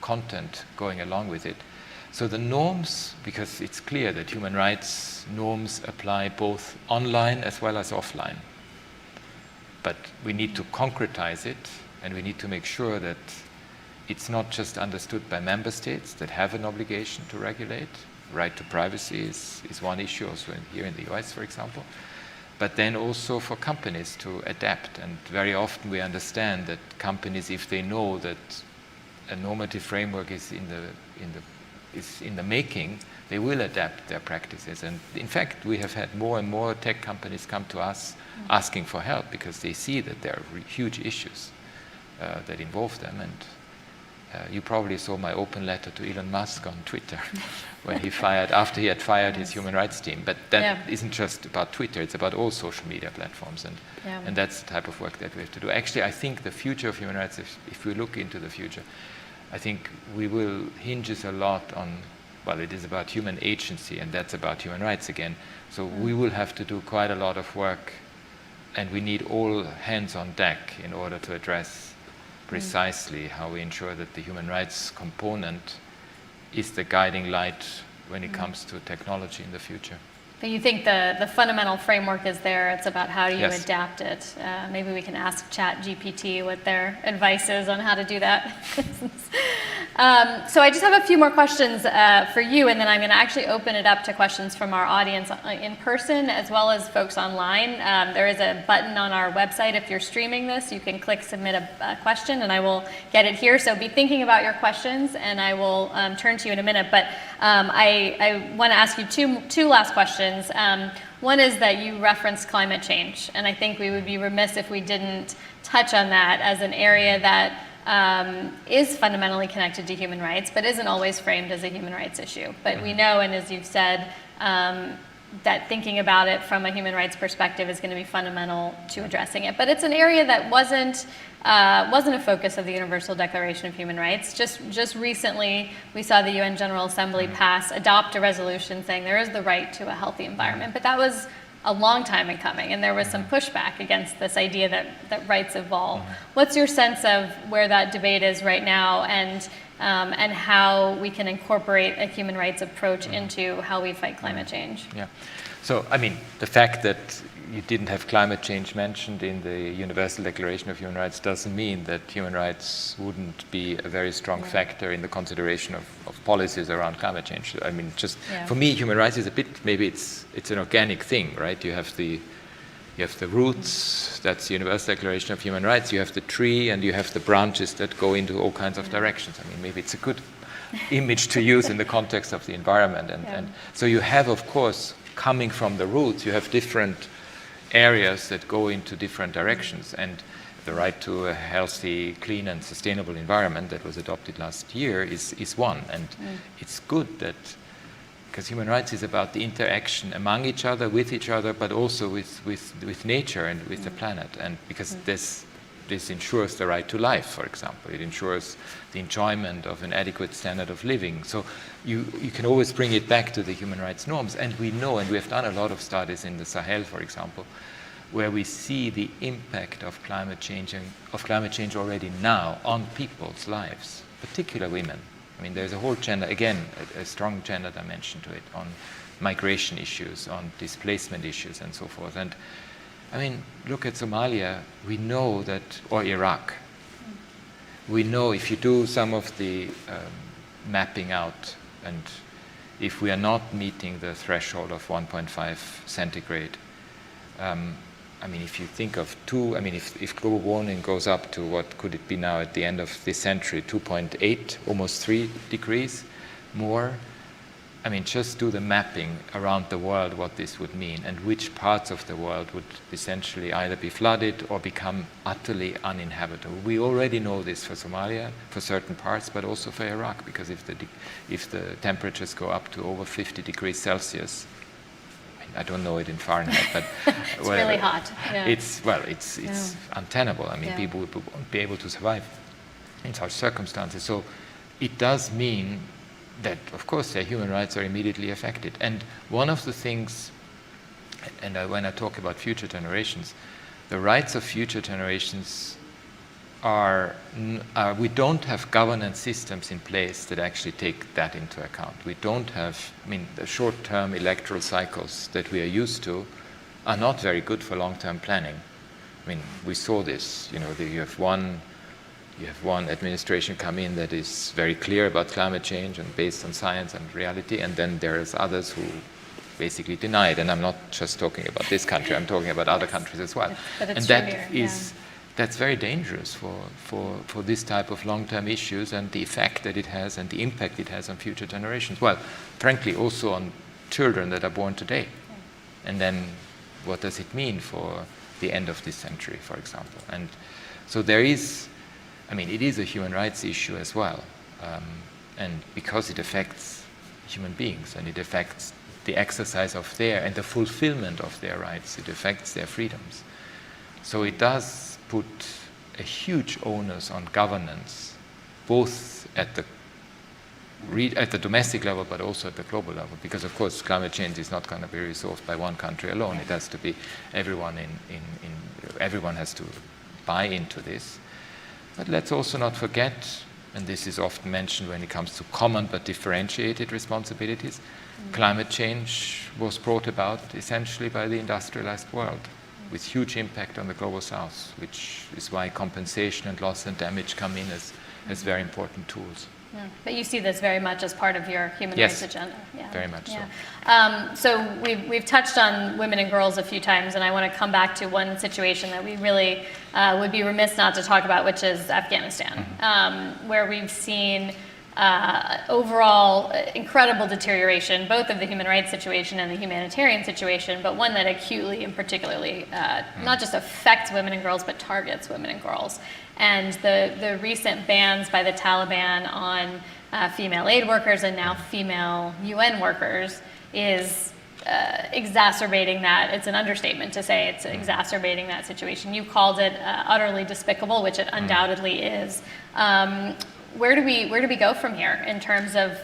content going along with it. So the norms, because it's clear that human rights norms apply both online as well as offline. But we need to concretize it, and we need to make sure that it's not just understood by member states that have an obligation to regulate. Right to privacy is one issue, also here in the US, for example. But then also for companies to adapt. And very often we understand that companies, if they know that a normative framework is in the making, they will adapt their practices. And in fact, we have had more and more tech companies come to us asking for help because they see that there are huge issues that involve them. And you probably saw my open letter to Elon Musk on Twitter when after he had fired his human rights team. But that isn't just about Twitter, it's about all social media platforms. And that's the type of work that we have to do. Actually, I think the future of human rights, if we look into the future, I think we will hinges a lot on, well, it is about human agency, and that's about human rights again. So we will have to do quite a lot of work, and we need all hands on deck in order to address precisely how we ensure that the human rights component is the guiding light when it comes to technology in the future. But you think the fundamental framework is there, it's about how do you adapt it. Maybe we can ask ChatGPT what their advice is on how to do that. So I just have a few more questions for you, and then I'm going to actually open it up to questions from our audience in person as well as folks online. There is a button on our website. If you're streaming this, you can click submit a question, and I will get it here. So be thinking about your questions, and I will turn to you in a minute. But I want to ask you two last questions. One is that you referenced climate change, and I think we would be remiss if we didn't touch on that as an area that is fundamentally connected to human rights, but isn't always framed as a human rights issue. But we know, and as you've said, that thinking about it from a human rights perspective is going to be fundamental to addressing it. But it's an area that wasn't a focus of the Universal Declaration of Human Rights. Just recently, we saw the UN General Assembly adopt a resolution saying there is the right to a healthy environment. But that was a long time in coming, and there was some pushback against this idea that rights evolve. What's your sense of where that debate is right now, and how we can incorporate a human rights approach into how we fight climate change? Yeah. So, I mean, the fact that you didn't have climate change mentioned in the Universal Declaration of Human Rights doesn't mean that human rights wouldn't be a very strong factor in the consideration of policies around climate change. I mean, just for me, human rights is a bit, maybe it's an organic thing, right? You have the roots, that's the Universal Declaration of Human Rights, you have the tree, and you have the branches that go into all kinds of directions. I mean, maybe it's a good image to use in the context of the environment. And so you have, of course, coming from the roots, you have different areas that go into different directions. And the right to a healthy, clean, and sustainable environment that was adopted last year is one. And it's good that, because human rights is about the interaction among each other, with each other, but also with nature and with the planet. And because this ensures the right to life, for example. It ensures the enjoyment of an adequate standard of living. So you can always bring it back to the human rights norms. And we know, and we have done a lot of studies in the Sahel, for example, where we see the impact of climate change already now on people's lives, particularly women. I mean, there's a whole gender, again, a strong gender dimension to it, on migration issues, on displacement issues, and so forth. And I mean, look at Somalia, we know that, or Iraq. We know if you do some of the mapping out, and if we are not meeting the threshold of 1.5 centigrade, I mean, if you think of if global warming goes up to what could it be now at the end of this century, 2.8, almost 3 degrees more, I mean, just do the mapping around the world, what this would mean, and which parts of the world would essentially either be flooded or become utterly uninhabitable. We already know this for Somalia, for certain parts, but also for Iraq, because if the temperatures go up to over 50 degrees Celsius, I don't know it in Fahrenheit, but it's really hot. Yeah. It's untenable. I mean, people won't be able to survive in such circumstances. So it does mean that, of course, their human rights are immediately affected. And one of the things, and when I talk about future generations, the rights of future generations are we don't have governance systems in place that actually take that into account. We don't have, I mean, the short-term electoral cycles that we are used to are not very good for long-term planning. I mean, we saw this, you have one administration come in that is very clear about climate change and based on science and reality, and then there's others who basically deny it. And I'm not just talking about this country, I'm talking about other countries as well. But it's and that is that's very dangerous for this type of long-term issues and the effect that it has and the impact it has on future generations. Well, frankly, also on children that are born today. And then what does it mean for the end of this century, for example? And so there is, I mean, it is a human rights issue as well. And because it affects human beings and it affects the exercise of their and the fulfillment of their rights, it affects their freedoms. So it does put a huge onus on governance, both at the domestic level, but also at the global level. Because of course, climate change is not going to be resolved by one country alone. It has to be everyone everyone has to buy into this. But let's also not forget, and this is often mentioned when it comes to common but differentiated responsibilities, climate change was brought about essentially by the industrialized world, with huge impact on the global south, which is why compensation and loss and damage come in as very important tools. But you see this very much as part of your human rights agenda. Yeah, very much so. So we've touched on women and girls a few times, and I want to come back to one situation that we really would be remiss not to talk about, which is Afghanistan, where we've seen overall incredible deterioration, both of the human rights situation and the humanitarian situation, but one that acutely and particularly not just affects women and girls, but targets women and girls. And the recent bans by the Taliban on female aid workers and now female UN workers is exacerbating that. It's an understatement to say it's exacerbating that situation. You called it utterly despicable, which it undoubtedly is. Where do we go from here in terms of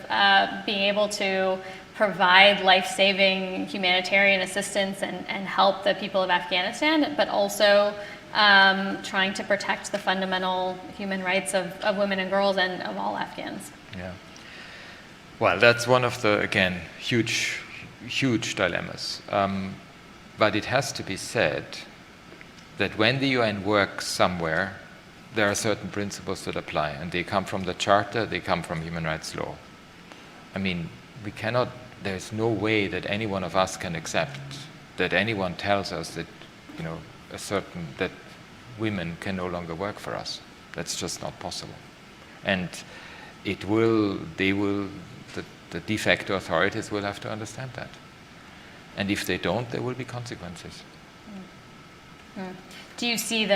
being able to provide life-saving humanitarian assistance and help the people of Afghanistan, but also trying to protect the fundamental human rights of women and girls and of all Afghans? Yeah. Well, that's one of the, again, huge dilemmas. But it has to be said that when the UN works somewhere, there are certain principles that apply, and they come from the Charter, they come from human rights law. I mean, there's no way that any one of us can accept that anyone tells us that, that women can no longer work for us. That's just not possible. And the de facto authorities will have to understand that. And if they don't, there will be consequences. Do you see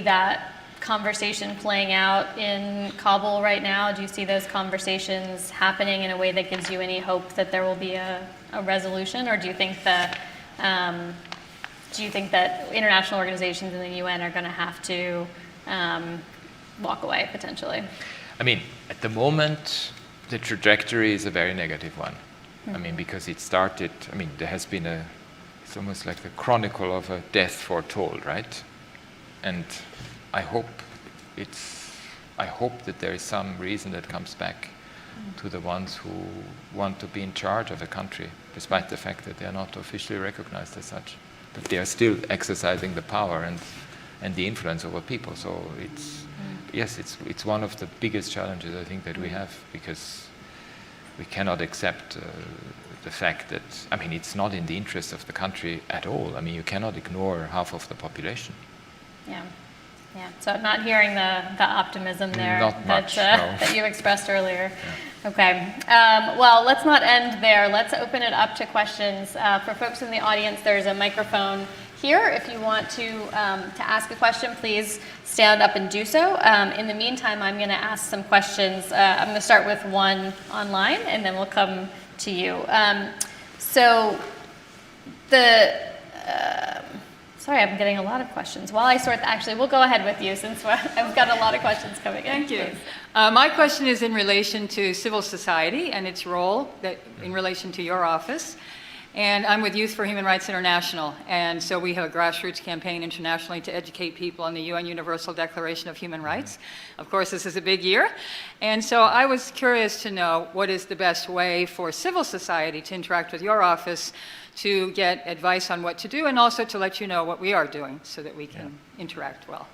that conversation playing out in Kabul right now? Do you see those conversations happening in a way that gives you any hope that there will be a resolution, or do you think that international organizations in the UN are going to have to walk away potentially? I mean, at the moment, the trajectory is a very negative one. I mean, because it started. I mean, there has been it's almost like the chronicle of a death foretold, right? And I hope that there is some reason that comes back to the ones who want to be in charge of a country, despite the fact that they are not officially recognized as such. But they are still exercising the power and the influence over people. So it's one of the biggest challenges I think that we have, because we cannot accept the fact that, I mean, it's not in the interest of the country at all. I mean, you cannot ignore half of the population. Yeah. Yeah, so I'm not hearing the optimism there Not much, no. that you expressed earlier. Yeah. Okay, well, let's not end there. Let's open it up to questions. For folks in the audience, there's a microphone here. If you want to ask a question, please stand up and do so. In the meantime, I'm going to ask some questions. I'm going to start with one online, and then we'll come to you. So sorry, I'm getting a lot of questions. While I sort, actually, we'll go ahead with you since I've got a lot of questions coming in. Thank you. My question is in relation to civil society and its role in relation to your office. And I'm with Youth for Human Rights International, and so we have a grassroots campaign internationally to educate people on the UN Universal Declaration of Human Rights. Of course, this is a big year, and so I was curious to know what is the best way for civil society to interact with your office to get advice on what to do, and also to let you know what we are doing so that we can interact well.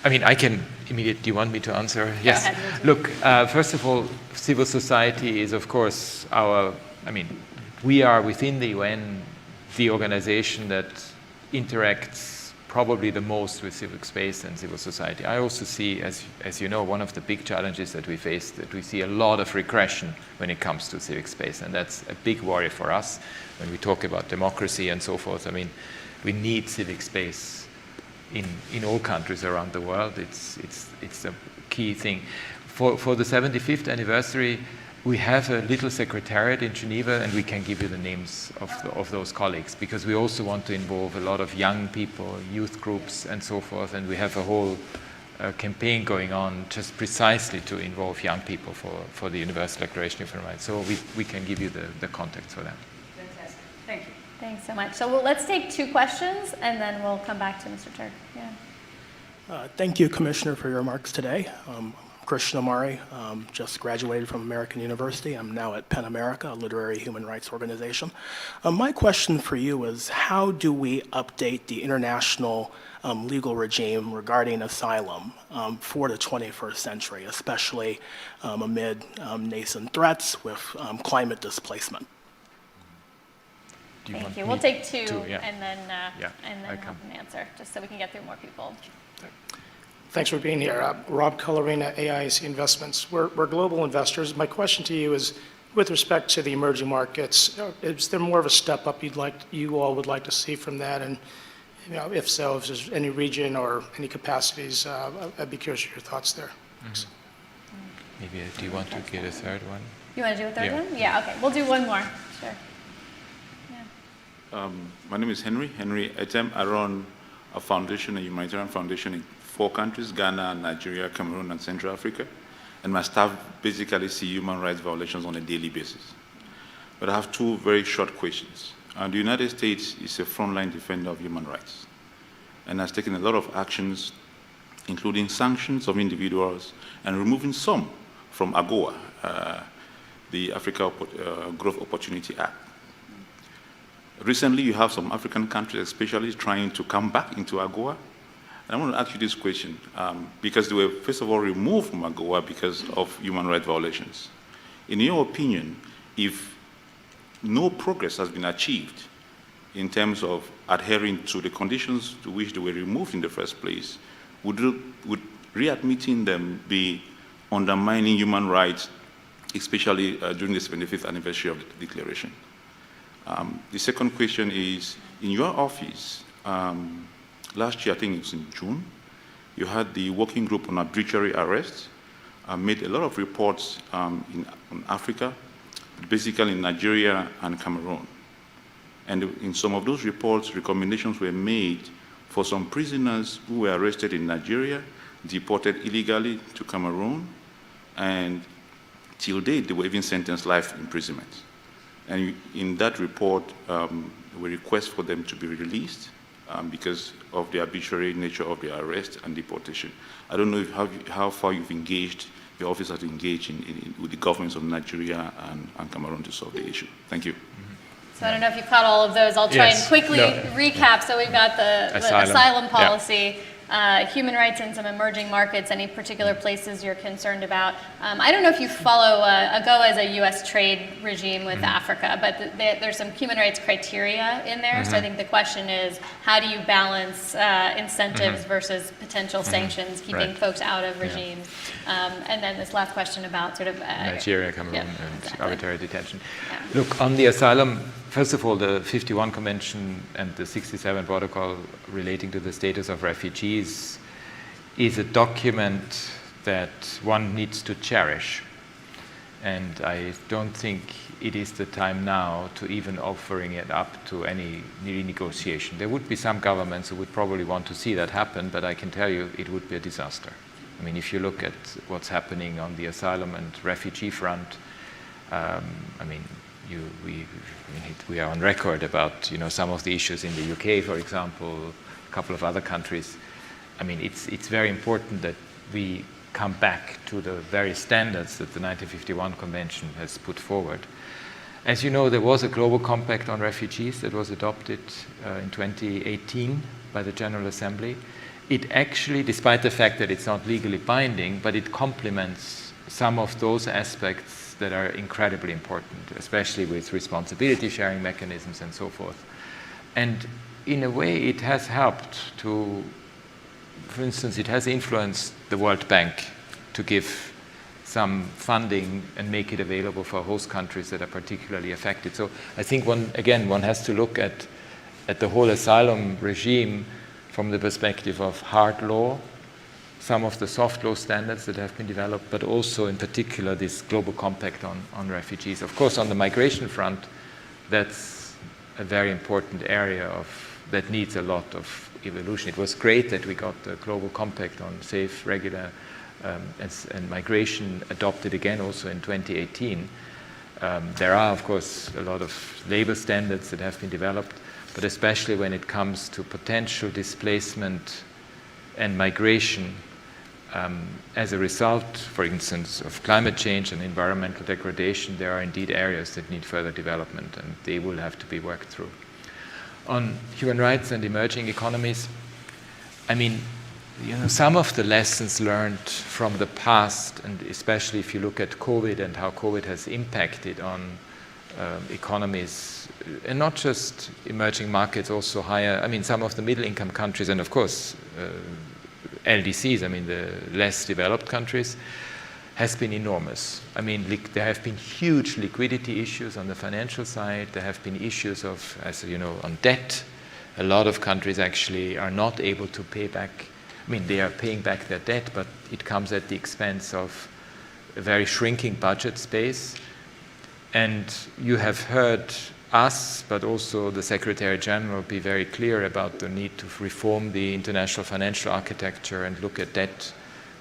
I mean, I can immediately, do you want me to answer? Yes. Go ahead. Look, first of all, civil society is, of course, we are within the UN the organization that interacts probably the most with civic space and civil society. I also see, as you know, one of the big challenges that we face, that we see a lot of regression when it comes to civic space, and that's a big worry for us when we talk about democracy and so forth. I mean, we need civic space in all countries around the world. It's a key thing. For the 75th anniversary, we have a little secretariat in Geneva, and we can give you the names of those colleagues, because we also want to involve a lot of young people, youth groups, and so forth. And we have a whole campaign going on just precisely to involve young people for the Universal Declaration of Human Rights. So we can give you the contacts for that. Fantastic. Thank you. Thanks so much. So let's take 2 questions, and then we'll come back to Mr. Turk. Yeah. Thank you, Commissioner, for your remarks today. Krishna Mari, just graduated from American University. I'm now at PEN America, a literary human rights organization. My question for you is, how do we update the international legal regime regarding asylum for the 21st century, especially amid nascent threats with climate displacement? Thank you. We'll take 2, yeah. and then I have come. an answer, just so we can get through more people. Thanks for being here. Rob Colorina, AIC Investments. We're global investors. My question to you is, with respect to the emerging markets, is there more of a step up you all would like to see from that? And if so, if there's any region or any capacities, I'd be curious of your thoughts there. Mm-hmm. Maybe, do you want to get a third one? You want to do a third one? Yeah, okay. We'll do one more. Sure. Yeah. My name is Henry Etem. I run a foundation, a humanitarian foundation in 4 countries, Ghana, Nigeria, Cameroon, and Central Africa. And my staff basically see human rights violations on a daily basis. But I have 2 very short questions. The United States is a frontline defender of human rights and has taken a lot of actions, including sanctions of individuals and removing some from AGOA, the Africa Growth Opportunity Act. Recently, you have some African countries especially trying to come back into AGOA. And I want to ask you this question, because they were, first of all, removed from AGOA because of human rights violations. In your opinion, if no progress has been achieved in terms of adhering to the conditions to which they were removed in the first place, would readmitting them be undermining human rights, especially during the 75th anniversary of the declaration? The second question is, in your office, last year, I think it was in June, you had the working group on arbitrary arrests, made a lot of reports on Africa, basically in Nigeria and Cameroon. And in some of those reports, recommendations were made for some prisoners who were arrested in Nigeria, deported illegally to Cameroon, and till date, they were even sentenced life imprisonment. And in that report, we request for them to be released because of the arbitrary nature of their arrest and deportation. I don't know how far you've engaged, your office has engaged with the governments of Nigeria and Cameroon to solve the issue. Thank you. So I don't know if you caught all of those. I'll try and quickly recap. So we've got the asylum policy, human rights in some emerging markets, any particular places you're concerned about. I don't know if you follow AGOA as a U.S. trade regime with Africa, but there's some human rights criteria in there. So I think the question is, how do you balance incentives versus potential sanctions, keeping folks out of regimes? And then this last question about sort of Nigeria, Cameroon, and exactly. arbitrary detention. Yeah. Look, on the asylum, first of all, the 51 Convention and the 67 Protocol relating to the status of refugees is a document that one needs to cherish. And I don't think it is the time now to even offering it up to any renegotiation. There would be some governments who would probably want to see that happen, but I can tell you it would be a disaster. I mean, if you look at what's happening on the asylum and refugee front, I mean, we are on record about some of the issues in the UK, for example, a couple of other countries. I mean, it's very important that we come back to the very standards that the 1951 Convention has put forward. As you know, there was a global compact on refugees that was adopted in 2018 by the General Assembly. It actually, despite the fact that it's not legally binding, but it complements some of those aspects that are incredibly important, especially with responsibility sharing mechanisms and so forth. And in a way, it has helped to, for instance, it has influenced the World Bank to give some funding and make it available for host countries that are particularly affected. So I think one has to look at the whole asylum regime from the perspective of hard law, some of the soft law standards that have been developed, but also in particular this global compact on refugees. Of course, on the migration front, that's a very important area that needs a lot of evolution. It was great that we got the global compact on safe, regular and migration adopted again also in 2018. There are, of course, a lot of labor standards that have been developed, but especially when it comes to potential displacement and migration as a result, for instance, of climate change and environmental degradation, there are indeed areas that need further development, and they will have to be worked through. On human rights and emerging economies, I mean, some of the lessons learned from the past, and especially if you look at COVID and how COVID has impacted on economies, and not just emerging markets, also higher, I mean, some of the middle-income countries, and of course, LDCs, I mean, the less developed countries, has been enormous. I mean, there have been huge liquidity issues on the financial side. There have been issues of, as you know, on debt. A lot of countries actually are not able to pay back. I mean, they are paying back their debt, but it comes at the expense of a very shrinking budget space. And you have heard us, but also the Secretary General, be very clear about the need to reform the international financial architecture and look at debt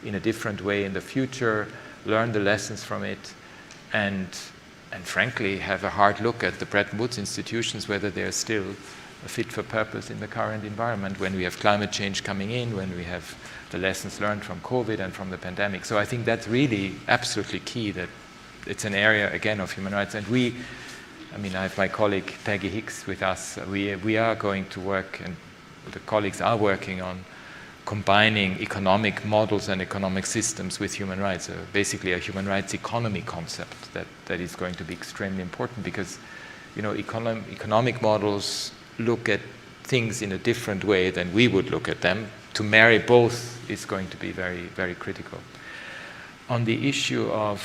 in a different way in the future, learn the lessons from it, and frankly have a hard look at the Bretton Woods institutions, whether they're still fit for purpose in the current environment when we have climate change coming in, when we have the lessons learned from COVID and from the pandemic. So I think that's really absolutely key, that it's an area, again, of human rights. And I have my colleague Peggy Hicks with us. We are going to work, and the colleagues are working on combining economic models and economic systems with human rights, basically a human rights economy concept that is going to be extremely important, because economic models look at things in a different way than we would look at them. To marry both is going to be very, very critical. On the issue of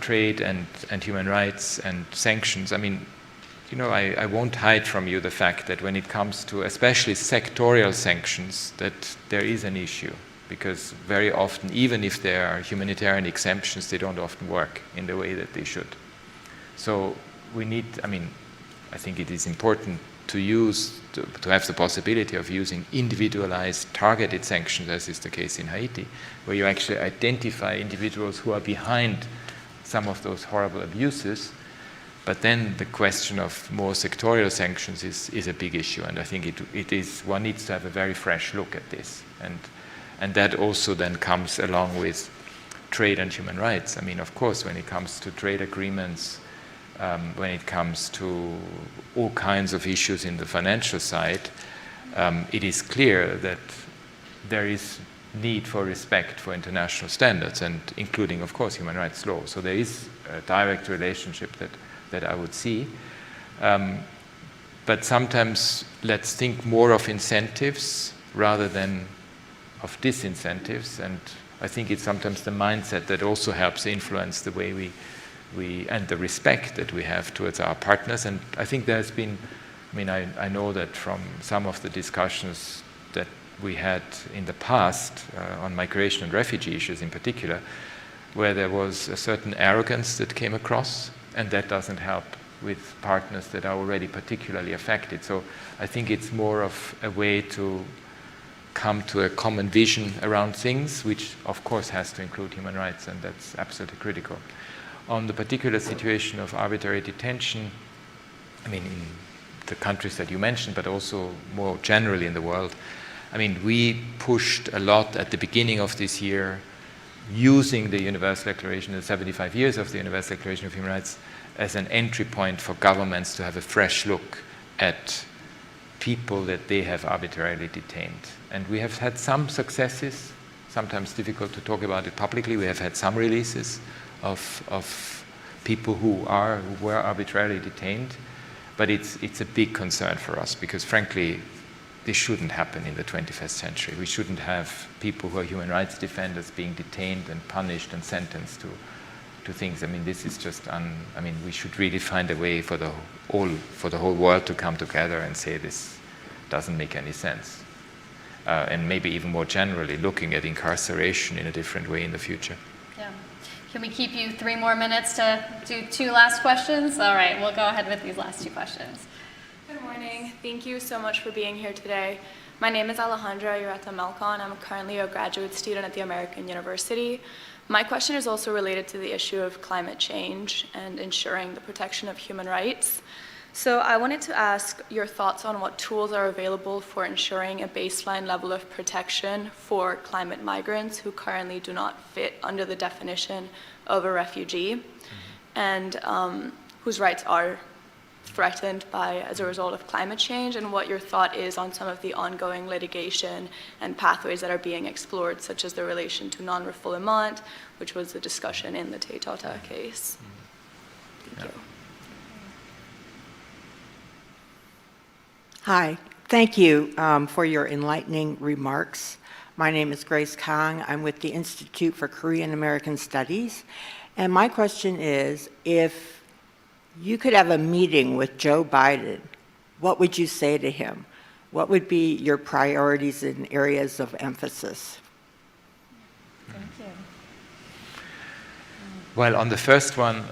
trade and human rights and sanctions, I won't hide from you the fact that when it comes to especially sectorial sanctions, that there is an issue, because very often, even if there are humanitarian exemptions, they don't often work in the way that they should. So we need, I think it is important to have the possibility of using individualized, targeted sanctions, as is the case in Haiti, where you actually identify individuals who are behind some of those horrible abuses. But then the question of more sectorial sanctions is a big issue, and I think one needs to have a very fresh look at this, and that also then comes along with trade and human rights. Of course, when it comes to trade agreements, when it comes to all kinds of issues in the financial side, it is clear that there is need for respect for international standards, and including, of course, human rights law. So there is a direct relationship that I would see. But sometimes let's think more of incentives rather than of disincentives, and I think it's sometimes the mindset that also helps influence the way we and the respect that we have towards our partners. And I think there's been, I know that from some of the discussions that we had in the past on migration and refugee issues in particular, where there was a certain arrogance that came across, and that doesn't help with partners that are already particularly affected. So I think it's more of a way to come to a common vision around things, which of course has to include human rights, and that's absolutely critical. On the particular situation of arbitrary detention, in the countries that you mentioned, but also more generally in the world, we pushed a lot at the beginning of this year, using the Universal Declaration, the 75 years of the Universal Declaration of Human Rights, as an entry point for governments to have a fresh look at people that they have arbitrarily detained. And we have had some successes, sometimes difficult to talk about it publicly. We have had some releases of people who were arbitrarily detained, but it's a big concern for us, because frankly, this shouldn't happen in the 21st century. We shouldn't have people who are human rights defenders being detained and punished and sentenced to things. This is just we should really find a way for the whole world to come together and say this doesn't make any sense. And maybe even more generally, looking at incarceration in a different way in the future. Yeah. Can we keep you 3 more minutes to do 2 last questions? All right, we'll go ahead with these last 2 questions. Good morning. Thank you so much for being here today. My name is Alejandra Ureta Melcon. I'm currently a graduate student at the American University. My question is also related to the issue of climate change and ensuring the protection of human rights. So I wanted to ask your thoughts on what tools are available for ensuring a baseline level of protection for climate migrants who currently do not fit under the definition of a refugee, and whose rights are threatened as a result of climate change, and what your thought is on some of the ongoing litigation and pathways that are being explored, such as the relation to non-refoulement, which was the discussion in the Teitota case. Thank you. Hi, thank you for your enlightening remarks. My name is Grace Kang. I'm with the Institute for Korean American Studies. And my question is, if you could have a meeting with Joe Biden, what would you say to him? What would be your priorities and areas of emphasis? Thank you. Well, on the first one,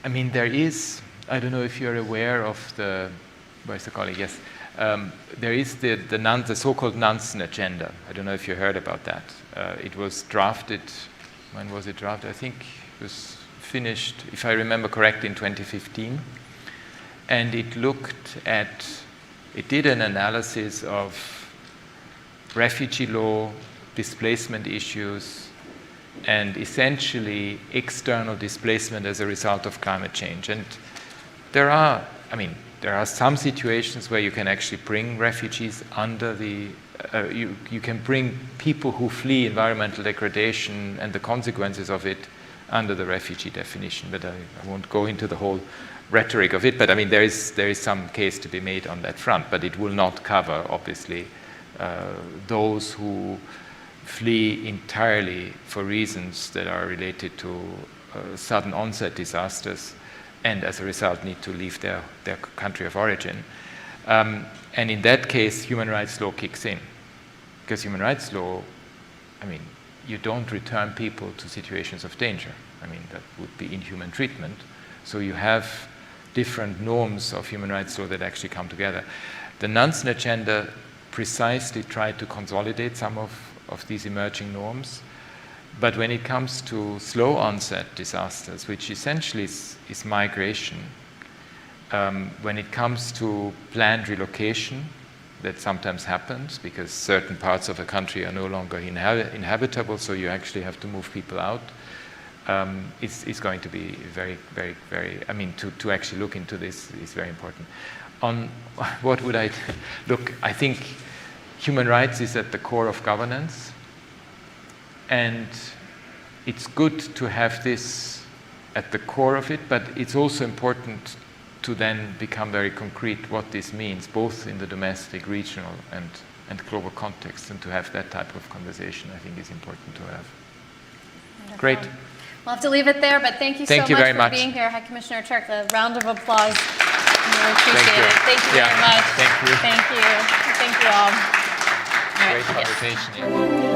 there is, I don't know if you're aware of where's the colleague? Yes. There is the so-called Nansen agenda. I don't know if you heard about that. It was drafted, when was it drafted? I think it was finished, if I remember correctly, in 2015. And it did an analysis of refugee law, displacement issues, and essentially external displacement as a result of climate change. And there are some situations where you can actually bring refugees under you can bring people who flee environmental degradation and the consequences of it under the refugee definition, but I won't go into the whole rhetoric of it, but there is some case to be made on that front, but it will not cover, obviously, those who flee entirely for reasons that are related to sudden onset disasters, and as a result need to leave their country of origin. And in that case, human rights law kicks in. Because human rights law, you don't return people to situations of danger. That would be inhuman treatment. So you have different norms of human rights law that actually come together. The Nansen agenda precisely tried to consolidate some of these emerging norms. But when it comes to slow onset disasters, which essentially is migration, when it comes to planned relocation, that sometimes happens because certain parts of a country are no longer inhabitable, so you actually have to move people out. It's going to be very, very, very, to actually look into this is very important. On what would I look, I think human rights is at the core of governance, and it's good to have this at the core of it, but it's also important to then become very concrete what this means, both in the domestic, regional, and global context, and to have that type of conversation, I think, is important to have. Wonderful. Great. We'll have to leave it there, but thank you so much for being here, High Commissioner Turk. A round of applause. We really appreciate it. Thank you very much. Thank you. Thank you. Thank you all. Great conversation. Yeah.